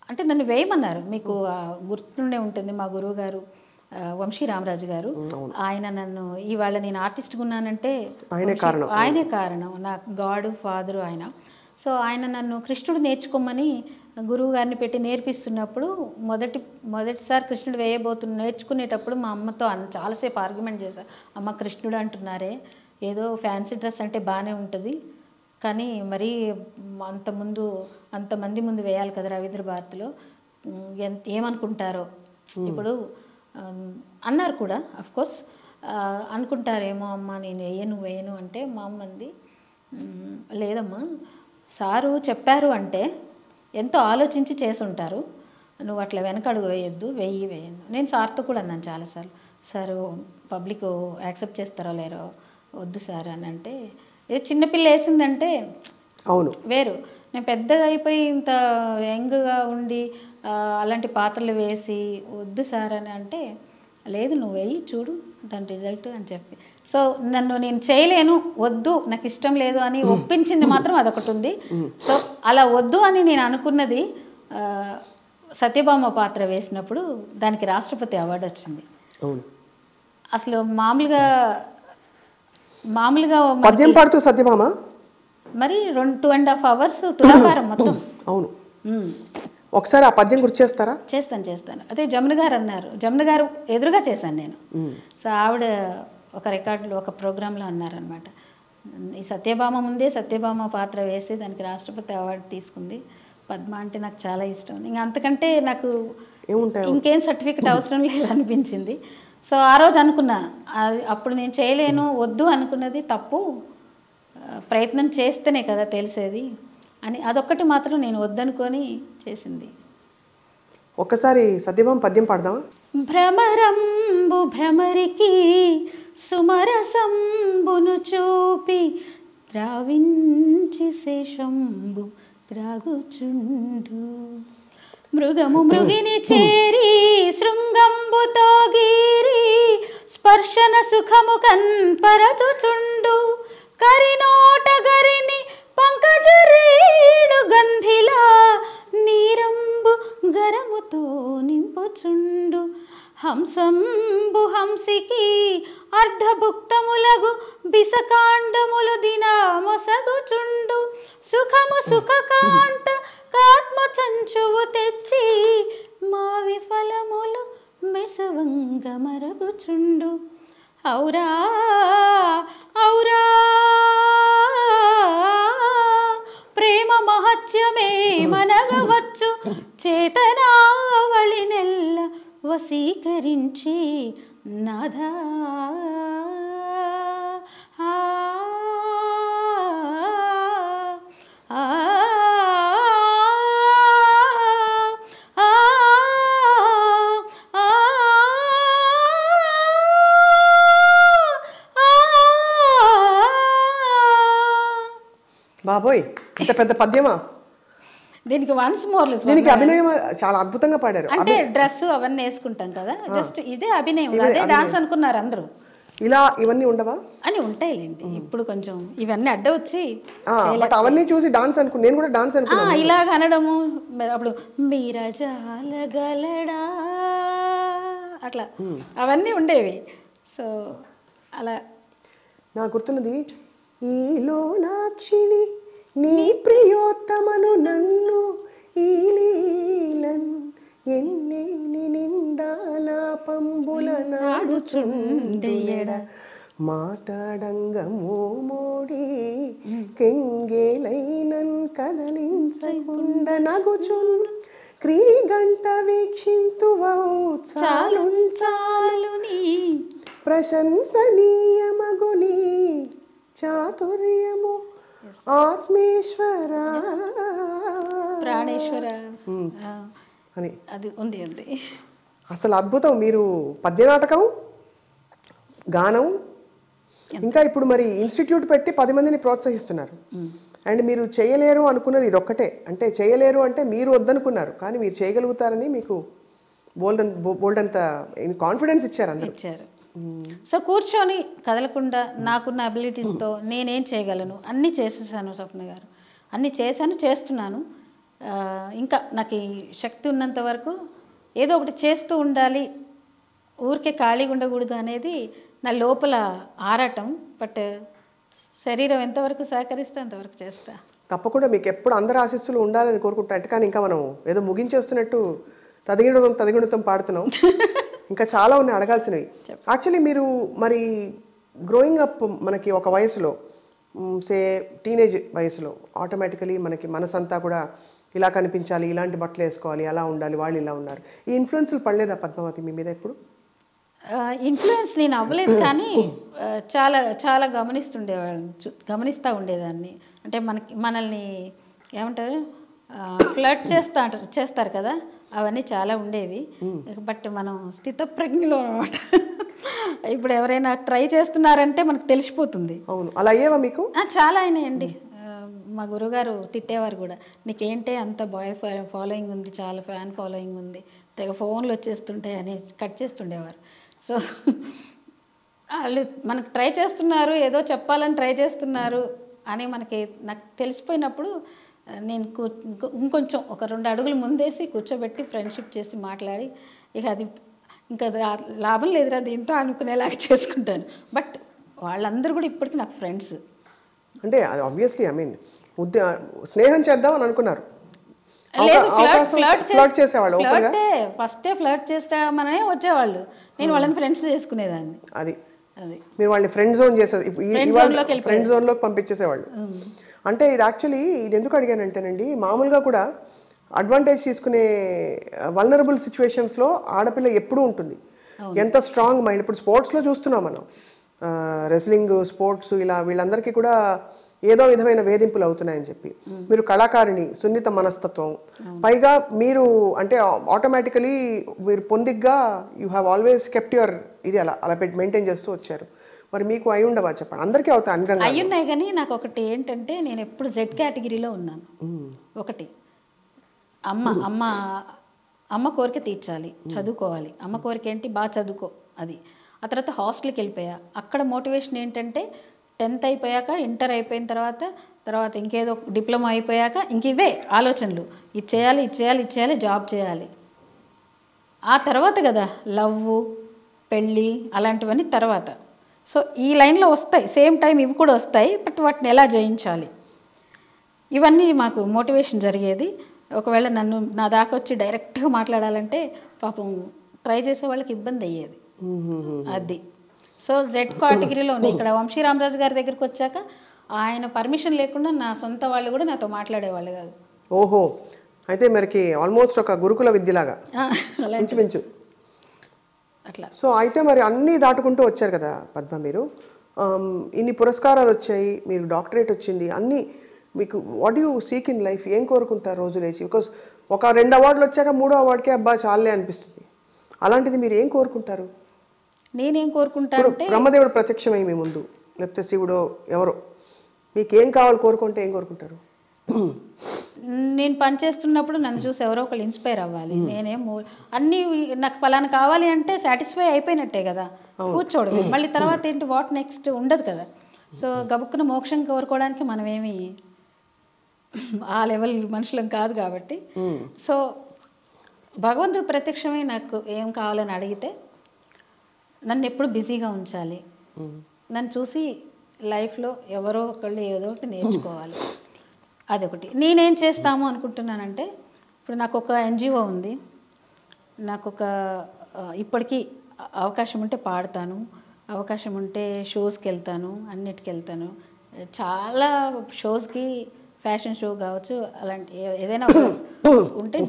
అంటే నన్ను వేయమన్నారు. మీకు గుర్తుండే ఉంటుంది, మా గురువు గారు వంశీ రామరాజు గారు, ఆయన నన్ను ఇవాళ నేను ఆర్టిస్ట్గా ఉన్నానంటే ఆయనే కారణం, నా గాడ్ ఫాదరు ఆయన. సో ఆయన నన్ను కృష్ణుడు నేర్చుకోమని గురువు గారిని పెట్టి నేర్పిస్తున్నప్పుడు మొదటిసారి కృష్ణుడు నేర్చుకునేటప్పుడు మా అమ్మతో చాలాసేపు ఆర్గ్యుమెంట్ చేశాను. అమ్మ, కృష్ణుడు అంటున్నారే, ఏదో ఫ్యాన్సీ డ్రెస్ అంటే బాగానే ఉంటుంది, కానీ మరీ అంతమంది ముందు వేయాలి కదా రవీంద్ర భారతిలో, ఏమనుకుంటారో. ఇప్పుడు అన్నారు కూడా, అఫ్కోర్స్ అనుకుంటారేమో అమ్మ, నేను వేయను అంటే మా అమ్మ అంది, లేదమ్మా, సారు చెప్పారు అంటే ఎంతో ఆలోచించి చేసుంటారు, నువ్వు అట్లా వెనకడుగు వేయను. నేను సార్తో కూడా అన్నాను చాలాసార్లు, సార్ పబ్లిక్ యాక్సెప్ట్ చేస్తారో లేరో, వద్దు సార్ అని అంటే, ఏ చిన్నపిల్ల వేసిందంటే అవును వేరు, నేను పెద్దగా అయిపోయి ఇంత యంగ్గా ఉండి అలాంటి పాత్రలు వేసి వద్దు సార్ అని అంటే, లేదు నువ్వు వెయ్యి చూడు దాని రిజల్ట్ అని చెప్పి. సో నేను చేయలేను, వద్దు, నాకు ఇష్టం లేదు అని ఒప్పించింది మాత్రం అదొకటి ఉంది. సో అలా వద్దు అని నేను అనుకున్నది సత్యభామ పాత్ర వేసినప్పుడు దానికి రాష్ట్రపతి అవార్డు వచ్చింది. అసలు మామూలుగా పద్యం పాడుతూ సత్యభామ మరి 2.5 hours తులాభారం మొత్తం. అవును, ఒకసారి ఆ పద్యం గుర్తు చేస్తారా? చేస్తాను. అదే జమున గారు అన్నారు, జమున గారు ఎదురుగా చేశాను నేను. సో ఆవిడ ఒక రికార్డులో ఒక ప్రోగ్రాంలో అన్నారనమాట, ఈ సత్యభామ ముందే సత్యభామ పాత్ర వేసి దానికి రాష్ట్రపతి అవార్డు తీసుకుంది. పద్మ అంటే నాకు చాలా ఇష్టం, ఇంకా అంతకంటే నాకు ఇంకేం సర్టిఫికెట్ అవసరం లేదనిపించింది. సో ఆ రోజు అనుకున్నా, అప్పుడు నేను చేయలేను, వద్దు అనుకున్నది తప్పు, ప్రయత్నం చేస్తేనే కదా తెలిసేది అని, అదొక్కటి మాత్రం నేను వద్దనుకొని చేసింది. ఒక్కసారి సత్యభామ పద్యం పాడదామా? భ్రమరంబు భ్రమరికి సుమరసంబును చూపి ద్రావించి శేషంబు త్రాగుచుండు, మృగము మృగిని చేరి శృంగంబుతో గీరి స్పర్శన సుఖము కన్పరచుచుండు, కరినోట గరిని పంకజరీడు గంధిలా నీరంబు గరముతో నింపుచుండు, హంసంబు హంసికి అర్ధభుక్తములగు బిసకాండములు దిన మొసగుచుండు, సుఖము సుఖకాంత కాత్మ చంచువు తెచ్చి మా విఫలములు మెసవంగ మరగుచుండు, ఔరా ఔరా ప్రేమ మహత్యమే మనగవచ్చు, చేతనావళి నెల్ల వశీకరించి నాథా. బాబోయ్, ఇంత పెద్ద పద్యమా? దీనికి వన్స్ మోర్ దీనికి అభినయం చాలా అద్భుతంగా పాడారు. అంటే డ్రెస్ అవన్నీ వేసుకుంటాం కదా, జస్ట్ ఇదే అభినయం, అదే డాన్స్ అనుకున్నారు అందరూ. ఇలా ఇవన్నీ ఉండవా అని ఉంటాయిలేండి, ఇప్పుడు కొంచెం ఇవన్నీ అడ్డ వచ్చి అవన్నీ చూసి డాన్స్ అనుకున్నా, నేను కూడా డాన్స్ అనుకున్నా, ఇలాగ అనడము. అప్పుడు మీరజాలగలడా అట్లా అవన్నీ ఉండేవి. సో అలా నాకు గుర్తున్నది, ఈలో నాక్షిణి నీ ప్రియోత్తమను నన్ను ఈలీలన్ ఎన్ని నిందాల పంబుల నాడుచుండెయడ మాటాడంగమో మోడి కెంగేలైనన్ కదలించకుండ నగుచున్ క్రీగంట వీక్షింతువౌ చాలుంచాలుని ప్రశంసనీయమగుని చాతుర్యము ఆత్మేశ్వర ప్రాణేశ్వర అని అది ఉంది. అసలు అద్భుతం. మీరు పద్యనాటకం, గానం, ఇంకా ఇప్పుడు మరి ఇన్స్టిట్యూట్ పెట్టి 10 మందిని ప్రోత్సహిస్తున్నారు. అండ్ మీరు చేయలేరు అనుకున్నది ఇదొక్కటే, అంటే చేయలేరు అంటే మీరు వద్దనుకున్నారు, కానీ మీరు చేయగలుగుతారని మీకు బోల్డంత కాన్ఫిడెన్స్ ఇచ్చారు అందరూ. సో కూర్చొని కదలకుండా నాకున్న అబిలిటీస్తో నేనేం చేయగలను అన్నీ చేసేసాను. స్వప్న గారు అన్నీ చేశాను, చేస్తున్నాను. ఇంకా నాకు ఈ శక్తి ఉన్నంత వరకు ఏదో ఒకటి చేస్తూ ఉండాలి, ఊరికే ఖాళీగా ఉండకూడదు అనేది నా లోపల ఆరాటం. బట్ శరీరం ఎంతవరకు సహకరిస్తే అంతవరకు చేస్తా. తప్పకుండా మీకు ఎప్పుడు అందరి ఆశీస్సులు ఉండాలని కోరుకుంటా. కానీ ఇంకా మనం ఏదో ముగించేస్తున్నట్టు తదిగుణితం పాడుతున్నాం. ఇంకా చాలా ఉన్నాయి అడగాల్సినవి. యాక్చువల్లీ మీరు మరి గ్రోయింగ్ అప్ మనకి ఒక వయసులో సే టీనేజ్ వయసులో ఆటోమేటికలీ మనకి మనసంతా కూడా ఇలా కనిపించాలి, ఇలాంటి బట్టలు వేసుకోవాలి, అలా ఉండాలి, వాళ్ళు ఇలా ఉన్నారు. ఈ ఇన్ఫ్లుయెన్స్లు పడలేదా పద్మావతి మీ మీద ఎప్పుడు? ఇన్ఫ్లుయెన్స్ నేను అవ్వలేదు, కానీ చాలా చాలా గమనిస్తూ ఉండేదాన్ని. అంటే మనల్ని ఏమంటారు, ఫ్లర్ట్ చేస్తారు కదా, అవన్నీ చాలా ఉండేవి. బట్ మనం స్థితప్రజ్ఞలో అనమాట. ఇప్పుడు ఎవరైనా ట్రై చేస్తున్నారంటే మనకు తెలిసిపోతుంది. అవును, అలా అయ్యేవా మీకు? చాలా అయినాయండి. మా గురుగారు తిట్టేవారు కూడా, నీకేంటే అంత ఫాలోయింగ్ ఉంది, చాలా ఫ్యాన్ ఫాలోయింగ్ ఉంది, తెగ ఫోన్లు వచ్చేస్తుంటాయి అని కట్ చేస్తుండేవారు. సో వాళ్ళు మనకు ట్రై చేస్తున్నారు, ఏదో చెప్పాలని ట్రై చేస్తున్నారు అని నాకు తెలిసిపోయినప్పుడు నేను ఇంకొంచెం ఒక 2 అడుగులు ముందేసి కూర్చోబెట్టి ఫ్రెండ్షిప్ చేసి మాట్లాడి, ఇక అది ఇంకా లాభం లేదురా దీంతో అనుకునేలాగా చేసుకుంటాను. బట్ వాళ్ళందరూ కూడా ఇప్పటికీ నాకు ఫ్రెండ్స్. అంటే ఆబ్వియస్లీ ఐ మీన్ స్నేహం చేద్దాం అని అనుకున్నారు. ఫస్టే ఫ్లర్ట్ చేస్తామనే వచ్చేవాళ్ళు, నేను వాళ్ళని ఫ్రెండ్స్ చేసుకునేదాన్ని. అది మీరు వాళ్ళని ఫ్రెండ్ జోన్ చేసేది, ఫ్రెండ్ జోన్ లోకి పంపించేసేవాళ్ళు. అంటే ఇది యాక్చువల్లీ ఇది ఎందుకు అడిగానంటేనండి, మామూలుగా కూడా అడ్వాంటేజ్ తీసుకునే వల్నరబుల్ సిచ్యువేషన్స్లో ఆడపిల్ల ఎప్పుడూ ఉంటుంది. ఎంత స్ట్రాంగ్ మైండ్. ఇప్పుడు స్పోర్ట్స్లో చూస్తున్నాం మనం, రెస్లింగ్ స్పోర్ట్స్ ఇలా వీళ్ళందరికీ కూడా ఏదో విధమైన వేధింపులు అవుతున్నాయని చెప్పి. మీరు కళాకారిణి, సున్నిత మనస్తత్వం, పైగా మీరు అంటే ఆటోమేటికలీ మీరు పొందిగ్గా you have always kept your ఇది అలా పెట్టి మెయింటైన్ చేస్తూ వచ్చారు. మరి మీకు అయి ఉండవా చెప్పండి? అందరికీ అవుతాయి అన్ని రంగాలు. అయ్యున్నాయి, కానీ నాకు ఒకటి ఏంటంటే నేను ఎప్పుడు జెడ్ కేటగిరీలో ఉన్నాను. ఒకటి అమ్మ కోరిక తీర్చాలి, చదువుకోవాలి. అమ్మ కోరిక ఏంటి, బాగా చదువుకో అది. ఆ తర్వాత హాస్టల్కి వెళ్ళిపోయా. అక్కడ మోటివేషన్ ఏంటంటే 10th అయిపోయాక, ఇంటర్ అయిపోయిన తర్వాత ఇంకేదో డిప్లొమా అయిపోయాక ఇంక ఇవే ఆలోచనలు, ఇది చేయాలి, జాబ్ చేయాలి. ఆ తర్వాత కదా లవ్, పెళ్ళి అలాంటివన్నీ తర్వాత. సో ఈ లైన్లో వస్తాయి, సేమ్ టైం ఇవి కూడా వస్తాయి. బట్ వాటిని ఎలా జయించాలి, ఇవన్నీ మాకు మోటివేషన్ జరిగేది. ఒకవేళ నా దాకా వచ్చి డైరెక్ట్గా మాట్లాడాలంటే పాపం ట్రై చేసే వాళ్ళకి ఇబ్బంది అయ్యేది. అది సో జెడ్ కేటగిరీలో ఉంది. ఇక్కడ వంశీరామరాజు గారి దగ్గరికి వచ్చాక ఆయన పర్మిషన్ లేకుండా నా సొంత వాళ్ళు కూడా నాతో మాట్లాడేవాళ్ళు కాదు. ఓహో, అయితే మరికి ఆల్మోస్ట్ ఒక గురుకుల విద్యలాగా ఇంచుమించు అట్లా. సో అయితే మరి అన్నీ దాటుకుంటూ వచ్చారు కదా పద్మ మీరు. ఇన్ని పురస్కారాలు వచ్చాయి, మీరు డాక్టరేట్ వచ్చింది, అన్నీ మీకు what you seek in life? ఏం కోరుకుంటారు రోజు లేచి? బికాస్ ఒక 2 అవార్డులు వచ్చాక 3వ అవార్డుకే అబ్బా చాలే అనిపిస్తుంది. అలాంటిది మీరు ఏం కోరుకుంటారు? నేనేం కోరుకుంటాను అంటే, బ్రహ్మదేవుడు ప్రత్యక్షమై మీ ముందు, లేకపోతే శివుడు ఎవరో మీకేం కావాలి కోరుకుంటే ఏం కోరుకుంటారు? నేను పనిచేస్తున్నప్పుడు నన్ను చూసి ఎవరో ఒకళ్ళు ఇన్స్పైర్ అవ్వాలి. నేనేమో అన్నీ నాకు పలానా కావాలి అంటే సాటిస్ఫై అయిపోయినట్టే కదా, కూర్చోవడమే. మళ్ళీ తర్వాత ఏంటి, వాట్ నెక్స్ట్ ఉండదు కదా. సో గబుక్కున మోక్షం కోరుకోవడానికి మనమేమి ఆ లెవెల్ మనుషులం కాదు కాబట్టి. సో భగవంతుడు ప్రత్యక్షమై నాకు ఏం కావాలని అడిగితే నన్ను ఎప్పుడు బిజీగా ఉంచాలి, నన్ను చూసి లైఫ్లో ఎవరో ఒకళ్ళు ఏదో ఒకటి నేర్చుకోవాలి, అదొకటి. నేనేం చేస్తాము అనుకుంటున్నానంటే, ఇప్పుడు నాకు ఒక NGO ఉంది, నాకు ఒక ఇప్పటికీ అవకాశం ఉంటే పాడతాను, అవకాశం ఉంటే షోస్కి వెళ్తాను, అన్నిటికి వెళ్తాను. చాలా షోస్కి, ఫ్యాషన్ షో కావచ్చు, అలాంటి ఏదైనా ఉంటే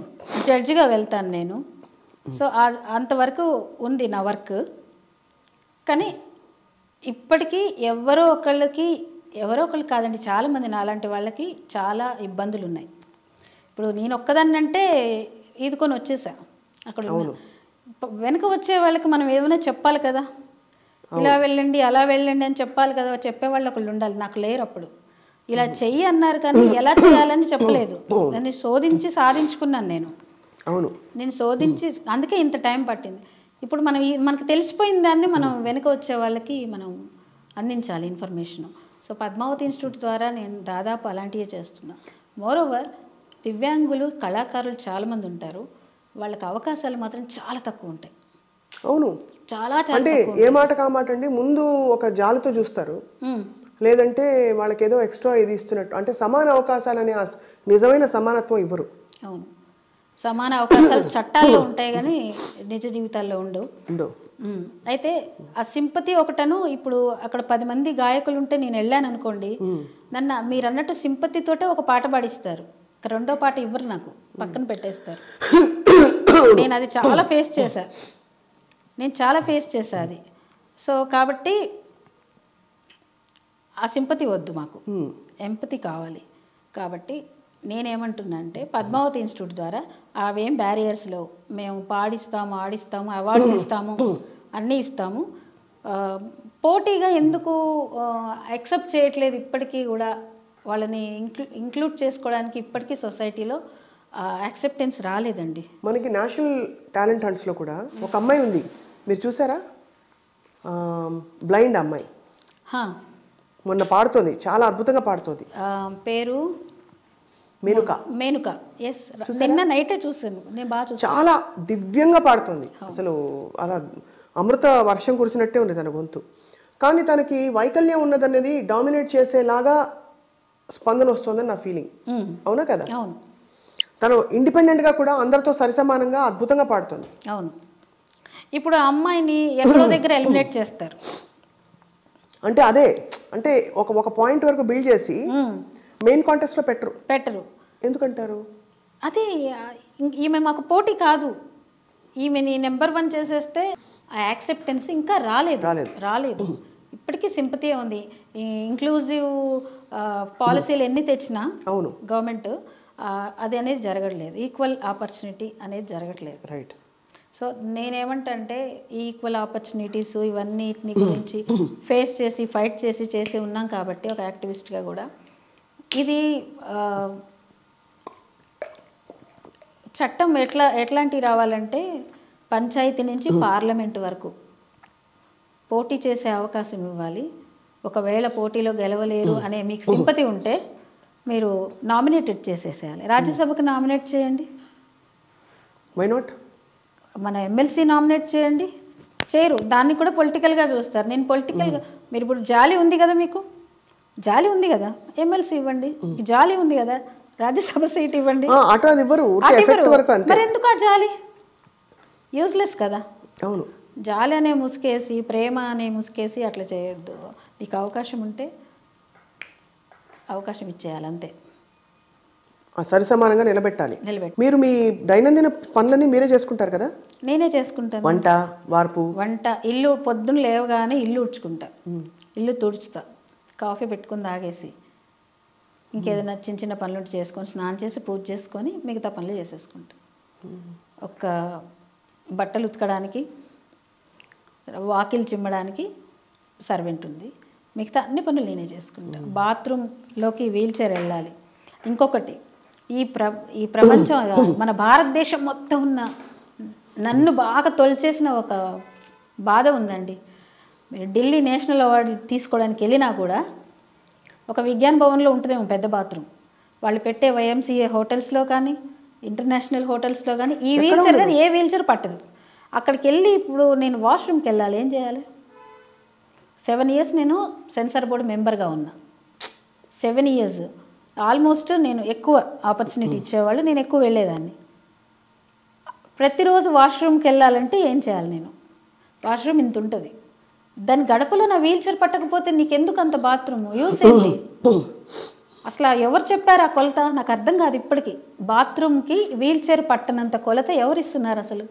జడ్జిగా వెళ్తాను నేను. సో అంతవరకు ఉంది నా వర్క్. కానీ ఇప్పటికీ ఎవరో ఒకళ్ళు కాదండి, చాలామంది నాలాంటి వాళ్ళకి చాలా ఇబ్బందులు ఉన్నాయి. ఇప్పుడు నేను ఒక్కదాన్ని అంటే ఈదుకొని వచ్చేసా. అక్కడ వెనక వచ్చే వాళ్ళకి మనం ఏమైనా చెప్పాలి కదా, ఇలా వెళ్ళండి అలా వెళ్ళండి అని చెప్పాలి కదా, చెప్పేవాళ్ళు ఒకళ్ళు ఉండాలి. నాకు లేరు అప్పుడు. ఇలా చెయ్యి అన్నారు కానీ ఎలా చేయాలని చెప్పలేదు. దాన్ని శోధించి సాధించుకున్నాను నేను. నేను శోధించి, అందుకే ఇంత టైం పట్టింది. ఇప్పుడు మనకు తెలిసిపోయిన దాన్ని మనం వెనక వచ్చే వాళ్ళకి మనం అందించాలి ఇన్ఫర్మేషన్. సో పద్మావతి ఇన్స్టిట్యూట్ ద్వారా నేను దాదాపు అలాంటివే చేస్తున్నా. మోరోవర్ దివ్యాంగులు కళాకారులు చాలామంది ఉంటారు, వాళ్ళకి అవకాశాలు మాత్రం చాలా తక్కువ ఉంటాయి. అవును, చాలా అంటే ఏ మాట కామాట అండి, ముందు ఒక జాలితో చూస్తారు, లేదంటే వాళ్ళకి ఏదో ఎక్స్ట్రా ఇది ఇస్తున్నట్టు, అంటే సమాన అవకాశాలనే నిజమైన సమానత్వం ఇవ్వరు. అవును, సమాన అవకాశాలు చట్టాల్లో ఉంటాయి కానీ నిజ జీవితాల్లో ఉండవు. అయితే ఆ సింపతి ఒకటను, ఇప్పుడు అక్కడ 10 మంది గాయకులు ఉంటే నేను వెళ్ళాను అనుకోండి, నన్ను మీరు అన్నట్టు సింపతితోటే ఒక పాట పాడిస్తారు, రెండో పాట ఇవ్వరు, నాకు పక్కన పెట్టేస్తారు. నేను అది చాలా ఫేస్ చేశా అది. సో కాబట్టి ఆ సింపతి వద్దు, మాకు ఎంపతి కావాలి. కాబట్టి నేనేమంటున్నా అంటే పద్మావతి ఇన్స్టిట్యూట్ ద్వారా అవేం బ్యారియర్స్ లేవు. మేము పాడిస్తాము, ఆడిస్తాము, అవార్డ్స్ ఇస్తాము, అన్నీ ఇస్తాము. పోటీగా ఎందుకు యాక్సెప్ట్ చేయట్లేదు ఇప్పటికీ కూడా, వాళ్ళని ఇంక్లూడ్ చేసుకోవడానికి ఇప్పటికీ సొసైటీలో యాక్సెప్టెన్స్ రాలేదండి. మనకి నేషనల్ టాలెంట్ హంట్స్లో కూడా ఒక అమ్మాయి ఉంది, మీరు చూసారా? బ్లైండ్ అమ్మాయి మొన్న పాడుతోంది, చాలా అద్భుతంగా పాడుతోంది. పేరు మేనుక. ఎస్, నిన్న నైటే చూసాను, నేను బాగా చూసాను. చాలా దివ్యంగా పాడుతుంది, అసలు అలా అమృత వర్షం కురిసినట్టే ఉంది తన గొంతు. కానీ తనకి వైకల్యం ఉన్నదనేది డామినేట్ చేసేలాగా స్పందన వస్తుందని నా ఫీలింగ్. అవునా కదా? అవును, తను ఇండిపెండెంట్గా కూడా అందరితో సరిసమానంగా అద్భుతంగా పాడుతుంది. అవును. ఇప్పుడు ఆ అమ్మాయిని ఎక్కడో దగ్గర ఎలిమినేట్ చేస్తారు. అంటే అదే, అంటే ఒక పాయింట్ వరకు బిల్డ్ చేసి మెయిన్ కాంటెస్ట్లో పెట్టరు. ఎందుకంటారు? అదే, ఈమె మాకు పోటీ కాదు, ఈమెని నెంబర్ 1 చేసేస్తే ఆ యాక్సెప్టెన్స్ ఇంకా రాలేదు. ఇప్పటికీ సింపతి ఉంది. ఇంక్లూజివ్ పాలసీలు ఎన్ని తెచ్చినా అవును గవర్నమెంట్ అది అనేది జరగట్లేదు, ఈక్వల్ ఆపర్చునిటీ అనేది జరగట్లేదు. రైట్. సో నేనేమంటే ఈక్వల్ ఆపర్చునిటీస్ ఇవన్నిటిని గురించి ఫేస్ చేసి ఫైట్ చేసి ఉన్నాం కాబట్టి ఒక యాక్టివిస్ట్గా కూడా ఇది చట్టం ఎట్లాంటివి రావాలంటే పంచాయతీ నుంచి పార్లమెంట్ వరకు పోటీ చేసే అవకాశం ఇవ్వాలి. ఒకవేళ పోటీలో గెలవలేరు అనే మీకు సింపతి ఉంటే మీరు నామినేటెడ్ చేసేసేయాలి. రాజ్యసభకు నామినేట్ చేయండి, వై నాట్? మన ఎమ్మెల్సీ నామినేట్ చేయండి. చేయరు, దాన్ని కూడా పొలిటికల్గా చూస్తారు. నేను పొలిటికల్గా, మీరు ఇప్పుడు జాలి ఉంది కదా, మీకు జాలి ఉంది కదా, ఎమ్మెల్సీ ఇవ్వండి. జాలి ఉంది కదా, రాజ్యసభ సీట్ ఇవ్వండి. మరి ఎందుకు ఆ జాలి? యూజ్లెస్ కదా. అవును, జాలి అనే ముసుకేసి, ప్రేమ అనే ముసుకేసి అట్లా చేయొద్దు. నీకు అవకాశం ఉంటే అవకాశం ఇచ్చేయాలి, అంతే. సరిసమానంగా నిలబెట్టాలి. మీరు మీ దైనందిన పనులన్నీ మీరే చేసుకుంటారు కదా? నేనే చేసుకుంటాను. వంట, వార్పు, ఇల్లు పొద్దున్న లేవగానే ఇల్లు ఉడ్చుకుంటా, ఇల్లు తుడుచుతా, కాఫీ పెట్టుకుని తాగేసి ఇంకేదైనా చిన్న పనులు చేసుకొని స్నానం చేసి పూజ చేసుకొని మిగతా పనులు చేసేసుకుంటా. ఒక బట్టలు ఉతకడానికి, వాకిలు చిమ్మడానికి సర్వెంట్ ఉంది, మిగతా అన్ని పనులు నేనే చేసుకుంటా. బాత్రూంలోకి వీల్ చైర్ వెళ్ళాలి. ఇంకొకటి, ఈ ప్రపంచం మన భారతదేశం మొత్తం ఉన్న నన్ను బాగా తొలిచేసిన ఒక బాధ ఉందండి. మీరు ఢిల్లీ నేషనల్ అవార్డు తీసుకోవడానికి వెళ్ళినా కూడా ఒక విజ్ఞాన్ భవన్లో ఉంటుందేమో పెద్ద బాత్రూమ్, వాళ్ళు పెట్టే వైఎంసీఏ హోటల్స్లో కానీ ఇంటర్నేషనల్ హోటల్స్లో కానీ ఈ వీల్ చైర్ కానీ ఏ వీల్ చైర్ పట్టదు. అక్కడికి వెళ్ళి ఇప్పుడు నేను వాష్రూమ్కి వెళ్ళాలి, ఏం చేయాలి? 7 years నేను సెన్సార్ బోర్డు మెంబర్గా ఉన్నా. 7 years ఆల్మోస్ట్ నేను ఎక్కువ ఆపర్చునిటీ ఇచ్చేవాళ్ళు, నేను ఎక్కువ వెళ్ళేదాన్ని. ప్రతిరోజు వాష్రూమ్కి వెళ్ళాలంటే ఏం చేయాలి? నేను వాష్రూమ్ ఇంత ఉంటుంది, దాని గడపలో నా వీల్ చైర్ పట్టకపోతే నీకెందుకు అంత బాత్రూమ్ యూస్ ఏంటి? అసలు ఎవరు చెప్పారు ఆ కొలత? నాకు అర్థం కాదు ఇప్పటికీ. బాత్రూమ్కి వీల్ చైర్ పట్టనంత కొలత ఎవరు ఇస్తున్నారు అసలు?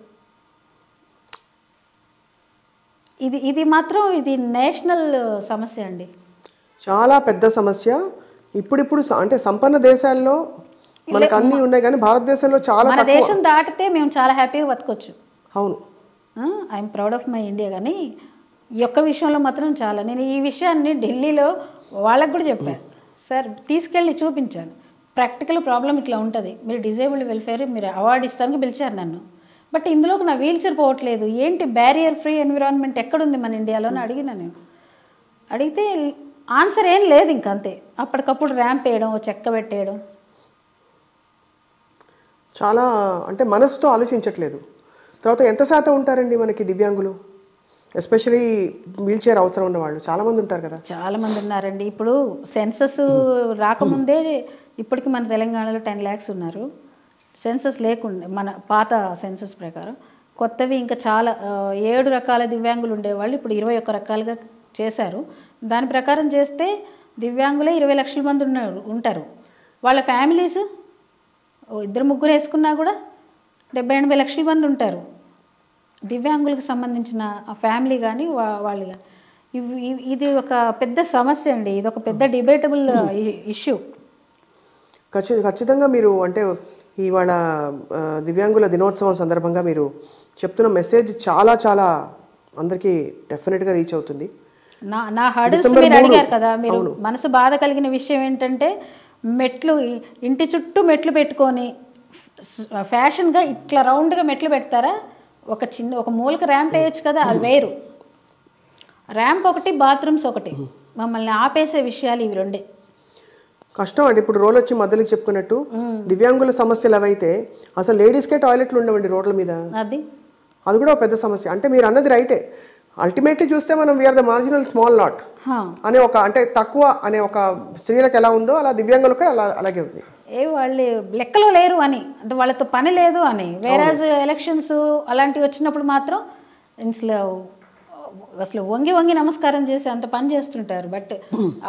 ఇది మాత్రం ఇది నేషనల్ సమస్య అండి, చాలా పెద్ద సమస్య. ఇప్పుడు అంటే సంపన్న దేశాల్లో మనకు అన్నీ ఉన్నాయి కానీ భారతదేశంలో చాలా మన దేశం దాటితే మేము చాలా హ్యాపీగా బతకొచ్చు. అవును, I'm proud of my India. కానీ ఈ యొక్క విషయంలో మాత్రం చాలా, నేను ఈ విషయాన్ని ఢిల్లీలో వాళ్ళకు కూడా చెప్పాను. సార్ తీసుకెళ్ళి చూపించాను, ప్రాక్టికల్ ప్రాబ్లం ఇట్లా ఉంటుంది, మీరు డిజేబుల్డ్ వెల్ఫేర్ మీరు అవార్డు ఇస్తానికి పిలిచారు నన్ను, బట్ ఇందులోకి నా వీల్ చైర్ పోవట్లేదు, ఏంటి బ్యారియర్ ఫ్రీ ఎన్విరాన్మెంట్ ఎక్కడుంది మన ఇండియాలో అని అడిగినా. నేను అడిగితే ఆన్సర్ ఏం లేదు, ఇంకంతే. అప్పటికప్పుడు ర్యాంప్ వేయడం, చెక్క పెట్టేయడం. చాలా అంటే మనసుతో ఆలోచించట్లేదు. తర్వాత ఎంత శాతం ఉంటారండి మనకి దివ్యాంగులు, ఎస్పెషలీ వీల్ చైర్ అవసరం ఉన్న వాళ్ళు చాలామంది ఉంటారు కదా? చాలామంది ఉన్నారండి. ఇప్పుడు సెన్సస్ రాకముందే ఇప్పటికి మన తెలంగాణలో 10 lakhs ఉన్నారు. సెన్సస్ లేకుండా మన పాత సెన్సస్ ప్రకారం కొత్తవి ఇంకా చాలా 7 రకాల దివ్యాంగులు ఉండేవాళ్ళు ఇప్పుడు 21 రకాలుగా చేశారు. దాని ప్రకారం చేస్తే దివ్యాంగులే 20 లక్షల మంది ఉంటారు. వాళ్ళ ఫ్యామిలీస్ 2-3 వేసుకున్నా కూడా 70-80 లక్షల మంది ఉంటారు. దివ్యాంగులకు సంబంధించిన ఫ్యామిలీ కానీ వాళ్ళు కానీ ఇది ఒక పెద్ద సమస్య అండి. ఇది ఒక పెద్ద డిబేటబుల్ ఇష్యూ. ఖచ్చితంగా మీరు అంటే ఇవాళ దివ్యాంగుల దినోత్సవం సందర్భంగా మీరు చెప్తున్న మెసేజ్ చాలా చాలా అందరికీ డెఫినెట్గా రీచ్ అవుతుంది. నా హర్డల్స్ మీరు అడిగారు కదా, మీరు మనసు బాధ కలిగిన విషయం ఏంటంటే మెట్లు ఇంటి చుట్టూ మెట్లు పెట్టుకొని ఫ్యాషన్గా ఇట్లా రౌండ్గా మెట్లు పెడతారా? ఒక మూలక ర్యాంప్ వేయచ్చు కదా, అది వేరు. ర్యాంప్ ఒకటి, బాత్రూమ్స్ ఒకటి, మమ్మల్ని ఆపేసే విషయాలు ఇవి రెండే. కష్టం అండి. ఇప్పుడు రోల్ వచ్చి మధ్యలోకి చెప్పుకున్నట్టు దివ్యాంగుల సమస్యలు అవైతే అసలు లేడీస్కే టాయిలెట్లు ఉండవండి రోడ్ల మీద. అది కూడా ఒక పెద్ద సమస్య. అంటే మీరు అన్నది రైటే. అల్టిమేట్లీ చూస్తే మనం we are the marginal small lot అనే ఒక అంటే తక్కువ అనే ఒక స్త్రీలకు ఎలా ఉందో అలా దివ్యాంగులకు అలాగే ఉంది. వాళ్ళు లెక్కలో లేరు అని, అంటే వాళ్ళతో పని లేదు అని. వేరాజ్ ఎలక్షన్స్ అలాంటివి వచ్చినప్పుడు మాత్రం అసలు వంగి నమస్కారం చేసి అంత పని చేస్తుంటారు. బట్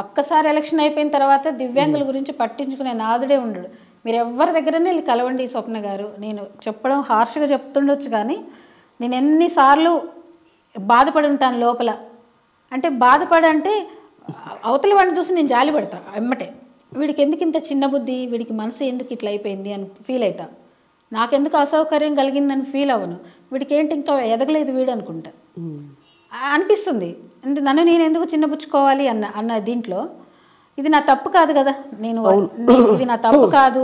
ఒక్కసారి ఎలక్షన్ అయిపోయిన తర్వాత దివ్యాంగుల గురించి పట్టించుకునే నాదుడే ఉండడు. మీరు ఎవరి దగ్గరనే వెళ్ళి కలవండి స్వప్న గారు. నేను చెప్పడం హార్ష్గా చెప్తుండొచ్చు కానీ నేను ఎన్నిసార్లు బాధపడి ఉంటాను లోపల. అంటే బాధపడంటే అవతల వాడిని చూసి నేను జాలి పడతా ఎమ్మటే. వీడికి ఎందుకు ఇంత చిన్న బుద్ధి, వీడికి మనసు ఎందుకు ఇట్లా అయిపోయింది అని ఫీల్ అవుతా. నాకెందుకు అసౌకర్యం కలిగిందని ఫీల్ అవ్వను. వీడికి ఏంటి ఇంకా ఎదగలేదు వీడు అనుకుంటా అనిపిస్తుంది. అంటే నన్ను నేను ఎందుకు చిన్నపుచ్చుకోవాలి అన్న దీంట్లో ఇది నా తప్పు కాదు కదా. ఇది నా తప్పు కాదు,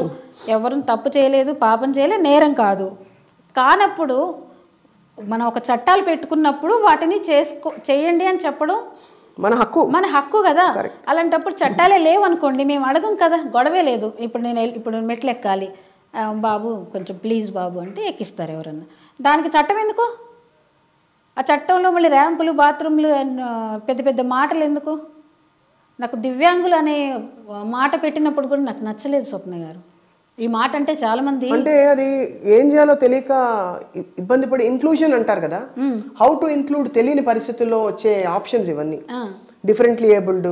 ఎవరు తప్పు చేయలేదు, పాపం చేయలేదు, నేరం కాదు. కానప్పుడు మనం ఒక చట్టాలు పెట్టుకున్నప్పుడు వాటిని చేయండి అని చెప్పడం మన హక్కు కదా. అలాంటప్పుడు చట్టాలే లేవు అనుకోండి, మేము అడగం కదా, గొడవే లేదు. ఇప్పుడు మెట్లు ఎక్కాలి బాబు, కొంచెం ప్లీజ్ బాబు అంటే ఎక్కిస్తారు ఎవరన్నా. దానికి చట్టం ఎందుకు? ఆ చట్టంలో మళ్ళీ ర్యాంపులు, బాత్రూమ్లు, పెద్ద పెద్ద మాటలు ఎందుకు? నాకు దివ్యాంగులు అనే మాట పెట్టినప్పుడు కూడా నాకు నచ్చలేదు స్వప్న గారు. ఈ మాట అంటే చాలా మంది అంటే అది ఏం చేయాలో తెలియక ఇబ్బంది పడి ఇంక్లూజన్ అంటారు కదా, హౌ టు ఇంక్లూడ్ తెలియని పరిస్థితుల్లో వచ్చే ఆప్షన్స్ ఇవన్నీ. డిఫరెంట్లీ ఏబుల్డ్,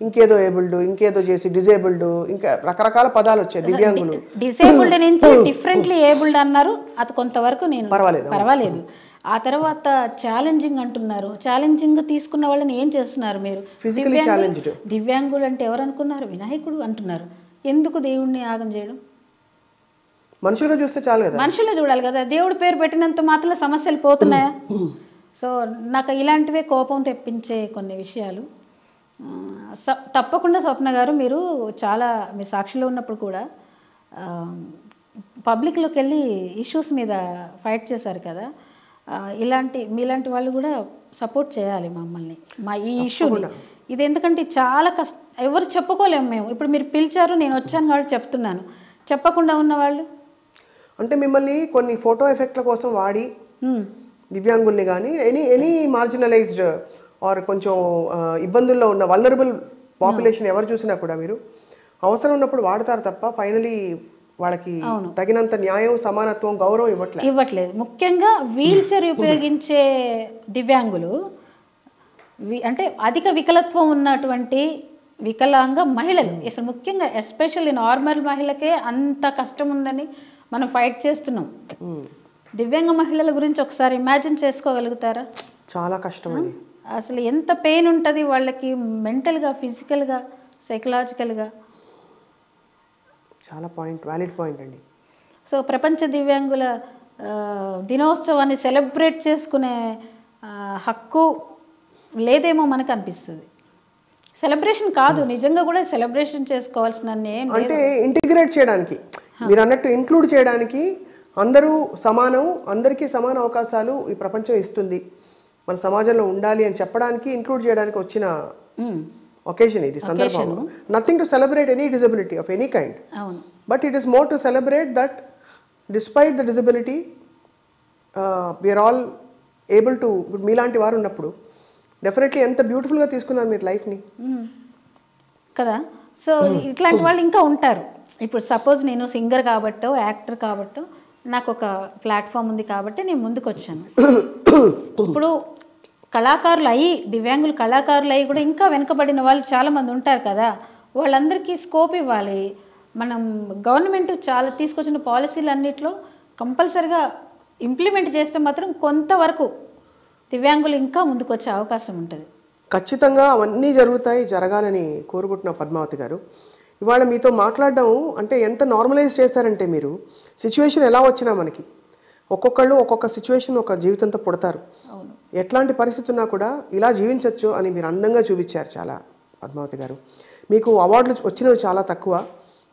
ఇంకేదో ఏబుల్డ్, ఇంకేదో చేసి డిజేబుల్డ్, ఇంకా రకరకాల పదాలు వచ్చాయి. దివ్యాంగులు డిసేబుల్డ్ నుంచి డిఫరెంట్లీ ఏబుల్డ్ అన్నారు. అది కొంతవరకు నేను పర్వాలేదు. ఆ తర్వాత ఛాలెంజింగ్ అంటున్నారు. ఛాలెంజింగ్ తీసుకున్న వాళ్ళని ఏం చేస్తున్నారు మీరు? Physically challenged. దివ్యాంగులు అంటే ఎవరు అనుకున్నారు? వినాయకుడు అంటున్నారు. ఎందుకు దేవుడిని యాగం చేయడం? మనుషులుగా చూస్తే చాలు కదా, మనుషులే చూడాలి కదా. దేవుడి పేరు పెట్టినంత మాత్రం సమస్యలు పోతున్నాయా? సో నాకు ఇలాంటివే కోపం తెప్పించే కొన్ని విషయాలు. తప్పకుండా స్వప్న గారు, మీరు సాక్షిలో ఉన్నప్పుడు కూడా పబ్లిక్లోకి వెళ్ళి ఇష్యూస్ మీద ఫైట్ చేశారు కదా. మీలాంటి వాళ్ళు కూడా సపోర్ట్ చేయాలి మమ్మల్ని, మా ఈ ఇష్యూని. ఇది ఎందుకంటే చాలా ఎవరు చెప్పుకోలేము మేము. ఇప్పుడు మీరు పిలిచారు, నేను వచ్చాను కాబట్టి చెప్తున్నాను. చెప్పకుండా ఉన్నవాళ్ళు అంటే మిమ్మల్ని కొన్ని ఫోటో ఎఫెక్ట్ల కోసం వాడి దివ్యాంగుల్ని కానీ ఎనీ మార్జినలైజ్డ్ ఆర్ కొంచెం ఇబ్బందుల్లో ఉన్న వల్నరబుల్ పాపులేషన్ ఎవరు చూసినా కూడా మీరు అవసరం ఉన్నప్పుడు వాడతారు తప్ప ఫైనలీ వాళ్ళకి తగినంత న్యాయం, సమానత్వం, గౌరవం ఇవ్వట్లేదు. ముఖ్యంగా వీల్ చైర్ ఉపయోగించే దివ్యాంగులు అంటే అధిక వికలత్వం ఉన్నటువంటి వికలాంగ మహిళలు, అసలు ముఖ్యంగా ఎస్పెషల్లీ నార్మల్ మహిళకే అంత కష్టం ఉందని మనం ఫైట్ చేస్తున్నాం. దివ్యాంగ మహిళల గురించి ఒకసారి ఇమాజిన్ చేసుకోగలుగుతారా? చాలా కష్టం అండి. అసలు ఎంత పెయిన్ ఉంటుంది వాళ్ళకి, మెంటల్గా, ఫిజికల్గా, సైకలాజికల్గా. చాలా వ్యాలిడ్ పాయింట్ అండి. సో ప్రపంచ దివ్యాంగుల దినోత్సవాన్ని సెలబ్రేట్ చేసుకునే హక్కు లేదేమో మనకు అనిపిస్తుంది. సెలబ్రేషన్ కాదు, నిజంగా కూడా సెలబ్రేషన్ చేసుకోవాల్సిన అంటే ఇంటిగ్రేట్ చేయడానికి, మీరు అన్నట్టు ఇంక్లూడ్ చేయడానికి, అందరూ సమానం, అందరికీ సమాన అవకాశాలు ఈ ప్రపంచం ఇస్తుంది, మన సమాజంలో ఉండాలి అని చెప్పడానికి, ఇంక్లూడ్ చేయడానికి వచ్చిన ఒకేషన్ ఇది, సందర్భం. Nothing to celebrate any disability of any kind, but it is more to celebrate that despite the disability we are all able to, ఇప్పుడు మీలాంటి వారు ఉన్నప్పుడు డెఫినెట్లీ ఎంత బ్యూటిఫుల్గా తీసుకున్నారు మీరు లైఫ్ని కదా. సో ఇట్లాంటి వాళ్ళు ఇంకా ఉంటారు. ఇప్పుడు సపోజ్ నేను సింగర్ కాబట్టో యాక్టర్ కాబట్టో నాకు ఒక ప్లాట్ఫామ్ ఉంది కాబట్టి నేను ముందుకు వచ్చాను. ఇప్పుడు కళాకారులు అయ్యి, దివ్యాంగులు కళాకారులు అయ్యి కూడా ఇంకా వెనుకబడిన వాళ్ళు చాలామంది ఉంటారు కదా, వాళ్ళందరికీ స్కోప్ ఇవ్వాలి. మనం గవర్నమెంట్ చాలా తీసుకొచ్చిన పాలసీలు అన్నింటిలో కంపల్సరిగా ఇంప్లిమెంట్ చేస్తే మాత్రం కొంతవరకు దివ్యాంగులు ఇంకా ముందుకు వచ్చే అవకాశం ఉంటుంది. ఖచ్చితంగా అవన్నీ జరగాలని కోరుకుంటున్నా పద్మావతి గారు. ఇవాళ మీతో మాట్లాడడం అంటే ఎంత నార్మలైజ్ చేశారంటే, మీరు సిచ్యువేషన్ ఎలా వచ్చినా మనకి ఒక్కొక్కళ్ళు ఒక్కొక్క సిచ్యువేషన్ ఒక జీవితంతో పుడతారు. ఎట్లాంటి పరిస్థితి ఉన్నా కూడా ఇలా జీవించవచ్చు అని మీరు అందంగా చూపించారు చాలా పద్మావతి గారు. మీకు అవార్డులు వచ్చినవి చాలా తక్కువ,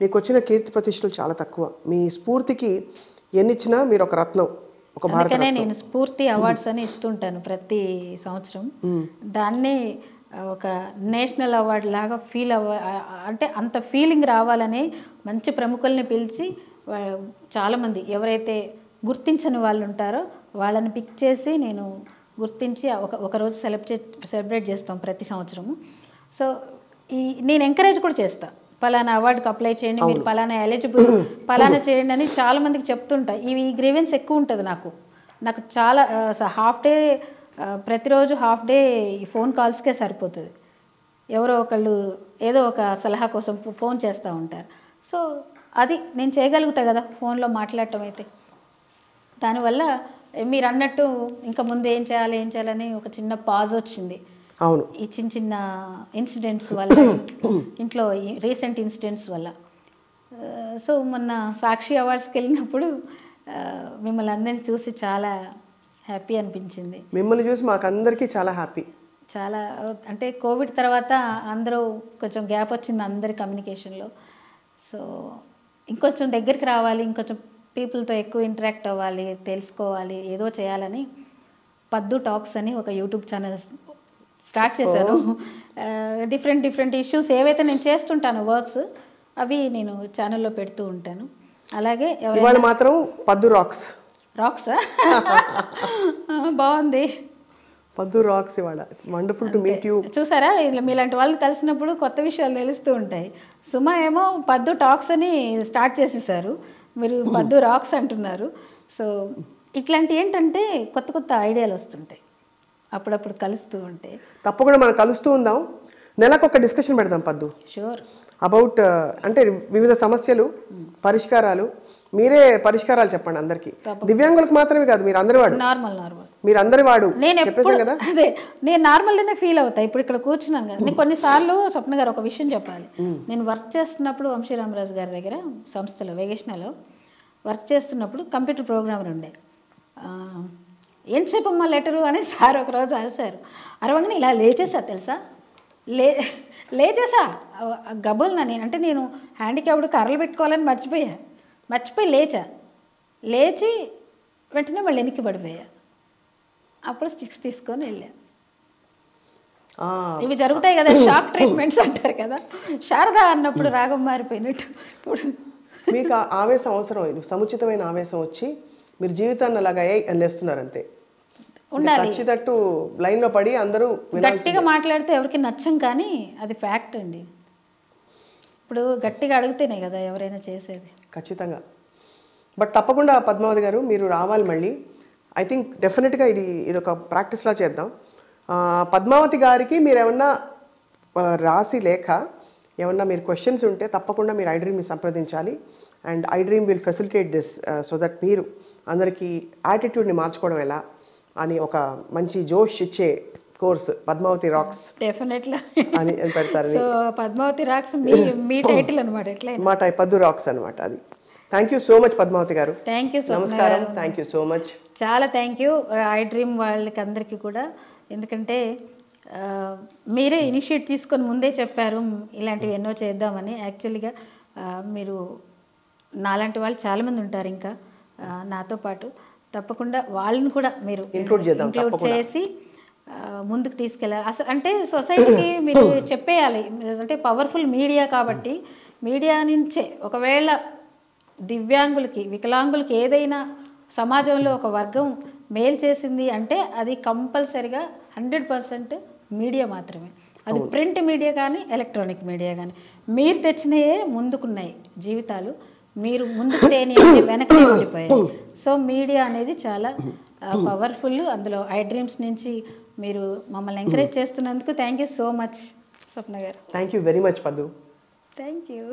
మీకు వచ్చిన కీర్తి ప్రతిష్టలు చాలా తక్కువ. మీ స్ఫూర్తికి ఎన్నిచ్చినా మీరు ఒక రత్నం, ఒక భారత అందుకనే నేను స్ఫూర్తి అవార్డ్స్ అని ఇస్తుంటాను ప్రతి సంవత్సరం. దాన్నే ఒక నేషనల్ అవార్డు లాగా అంటే అంత ఫీలింగ్ రావాలని మంచి ప్రముఖుల్ని పిలిచి చాలామంది ఎవరైతే గుర్తించని వాళ్ళు ఉంటారో వాళ్ళని పిక్ చేసి నేను గుర్తించి ఒకరోజు సెలబ్రేట్ చేస్తాం ప్రతి సంవత్సరము. సో నేను ఎంకరేజ్ కూడా చేస్తాను, పలానా అవార్డుకి అప్లై చేయండి, మీరు పలానా ఎలిజిబుల్, పలానా చేయండి అని చాలామందికి చెప్తుంటా. ఈ గ్రీవెన్స్ ఎక్కువ ఉంటుంది నాకు చాలా హాఫ్ డే, ప్రతిరోజు హాఫ్ డే ఈ ఫోన్ కాల్స్కే సరిపోతుంది. ఎవరో ఒకళ్ళు ఏదో ఒక సలహా కోసం ఫోన్ చేస్తూ ఉంటారు. సో అది నేను చేయగలుగుతా కదా ఫోన్లో మాట్లాడటం అయితే. దానివల్ల మీరు అన్నట్టు ఇంకా ముందు ఏం చేయాలని ఒక చిన్న పాజ్ వచ్చింది. అవును, ఈ చిన్న ఇన్సిడెంట్స్ వల్ల, ఇంట్లో రీసెంట్ ఇన్సిడెంట్స్ వల్ల. సో మొన్న సాక్షి అవార్డ్స్కి వెళ్ళినప్పుడు మిమ్మల్ని అందరినీ చూసి చాలా హ్యాపీ అనిపించింది. మిమ్మల్ని చూసి మాకు అందరికీ చాలా హ్యాపీ. చాలా అంటే కోవిడ్ తర్వాత అందరూ కొంచెం గ్యాప్ వచ్చింది అందరి కమ్యూనికేషన్లో. సో ఇంకొంచెం దగ్గరికి రావాలి, ఇంకొంచెం పీపుల్తో ఎక్కువ ఇంటరాక్ట్ అవ్వాలి, తెలుసుకోవాలి, ఏదో చేయాలని పద్దు టాక్స్ అని ఒక యూట్యూబ్ ఛానల్ స్టార్ట్ చేశాను. డిఫరెంట్ ఇష్యూస్ ఏవైతే నేను చేస్తుంటాను వర్క్స్, అవి నేను ఛానల్లో పెడుతూ ఉంటాను. అలాగే ఎవరైనా మాత్రం పద్దు రాక్సా బాగుంది, పద్దు రాక్స్ ఇవాళ. Wonderful to meet you. చూసారా, మీలాంటి వాళ్ళని కలిసినప్పుడు కొత్త విషయాలు తెలుస్తూ ఉంటాయి. సుమా ఏమో పద్దు టాక్స్ అని స్టార్ట్ చేసేసారు, మీరు పద్దు రాక్స్ అంటున్నారు. సో ఇట్లాంటి ఏంటంటే కొత్త ఐడియాలు వస్తుంటాయి అప్పుడప్పుడు కలుస్తూ ఉంటే. తప్పకుండా మనం కలుస్తూ ఉందాం, నెలకు ఒక డిస్కషన్ పెడదాం పద్దు. షూర్. అబౌట్ అంటే వివిధ సమస్యలు, పరిష్కారాలు. మీరే పరిష్కారాలు చెప్పండి అందరికి, దివ్యాంగులకు మాత్రమే కాదు, మీరు అందరి వాడు. నార్మల్ మీరు అందరి వాడు. నేను నార్మల్గానే ఫీల్ అవుతా. ఇప్పుడు ఇక్కడ కూర్చున్నాను కదా, నేను కొన్నిసార్లు స్వప్న గారు ఒక విషయం చెప్పాలి. నేను వర్క్ చేస్తున్నప్పుడు వంశీరామరాజు గారి దగ్గర సంస్థలో వేగేష్ణలో వర్క్ చేస్తున్నప్పుడు కంప్యూటర్ ప్రోగ్రామర్ ఉండే. ఏంటిసేపు అమ్మ లెటరు అని సార్ ఒకరోజు అరిశారు. అరవంగానే ఇలా లేచేసా తెలుసా, లేచేసా గబుల్నా. నేను హ్యాండిక్యాప్డ్ కర్రలు పెట్టుకోవాలని మర్చిపోయి లేచి వెంటనే మళ్ళీ వెనక్కి పడిపోయా. అప్పుడు స్టిక్స్ తీసుకొని వెళ్ళా. ఇవి జరుగుతాయి కదా, షాక్ ట్రీట్మెంట్స్ అంటారు కదా, శారద అన్నప్పుడు రాగం మారిపోయినట్టు. ఇప్పుడు మీకు ఆవేశం అవసరం, సముచితమైన ఆవేశం వచ్చి మీరు జీవితాన్ని అలాగా లేస్తున్నారంతే. ఖచ్చితట్టు లైన్లో పడి అందరూ గట్టిగా మాట్లాడితే ఎవరికి నచ్చం, కానీ అది ఫ్యాక్ట్ అండి. ఇప్పుడు గట్టిగా అడిగితేనే కదా ఎవరైనా చేసేది. ఖచ్చితంగా. బట్ తప్పకుండా పద్మావతి గారు మీరు రావాలి మళ్ళీ. ఐ థింక్ డెఫినెట్గా ఇది ఒక ప్రాక్టీస్లా చేద్దాం. పద్మావతి గారికి మీరు ఏమన్నా రాసి లేఖ, ఏమన్నా మీరు క్వశ్చన్స్ ఉంటే తప్పకుండా మీరు ఐడ్రీమ్ని సంప్రదించాలి. And iDream will facilitate this so that మీరు అందరికీ యాటిట్యూడ్ని మార్చుకోవడం ఎలా అని ఒక మంచి జోష్ ఇచ్చే కోర్స్ పద్మావతి రాక్స్ డెఫినెట్లీ అని పెడతారు. సో పద్మావతి రాక్స్ మీ టైటిల్ అన్నమాట, ఎట్లా మా పద్దు రాక్స్ అనమాట అది. Thank you so much Padmavathi garu. Thank you, నమస్కారం. Thank you so much. చాలా థ్యాంక్ యూ ఐ డ్రీమ్ వాళ్ళకి అందరికీ కూడా. ఎందుకంటే మీరే ఇనిషియేట్ తీసుకొని ముందే చెప్పారు ఇలాంటివి ఎన్నో చేద్దామని. యాక్చువల్గా మీరు నాలాంటి వాళ్ళు చాలామంది ఉంటారు ఇంకా నాతో పాటు. తప్పకుండా వాళ్ళని కూడా మీరు ఇంక్లూడ్ చేసి ముందుకు తీసుకెళ్ళాలి. అసలు అంటే సొసైటీకి మీరు చెప్పేయాలి. అంటే పవర్ఫుల్ మీడియా కాబట్టి మీడియా నుంచే ఒకవేళ దివ్యాంగులకి వికలాంగులకి ఏదైనా సమాజంలో ఒక వర్గం మేలు చేసింది అంటే అది కంపల్సరిగా 100% మీడియా మాత్రమే. అది ప్రింట్ మీడియా కానీ ఎలక్ట్రానిక్ మీడియా కానీ. మీరు తెచ్చినయే ముందుకున్నాయి జీవితాలు, మీరు ముందుకు తేని వెనక్కి వెళ్ళిపోయాయి. సో మీడియా అనేది చాలా పవర్ఫుల్. అందులో ఐ డ్రీమ్స్ నుంచి మీరు మమ్మల్ని ఎంకరేజ్ చేస్తున్నందుకు thank you so much Swapna గారు. థ్యాంక్ యూ వెరీ మచ్ పద్దు. Thank you.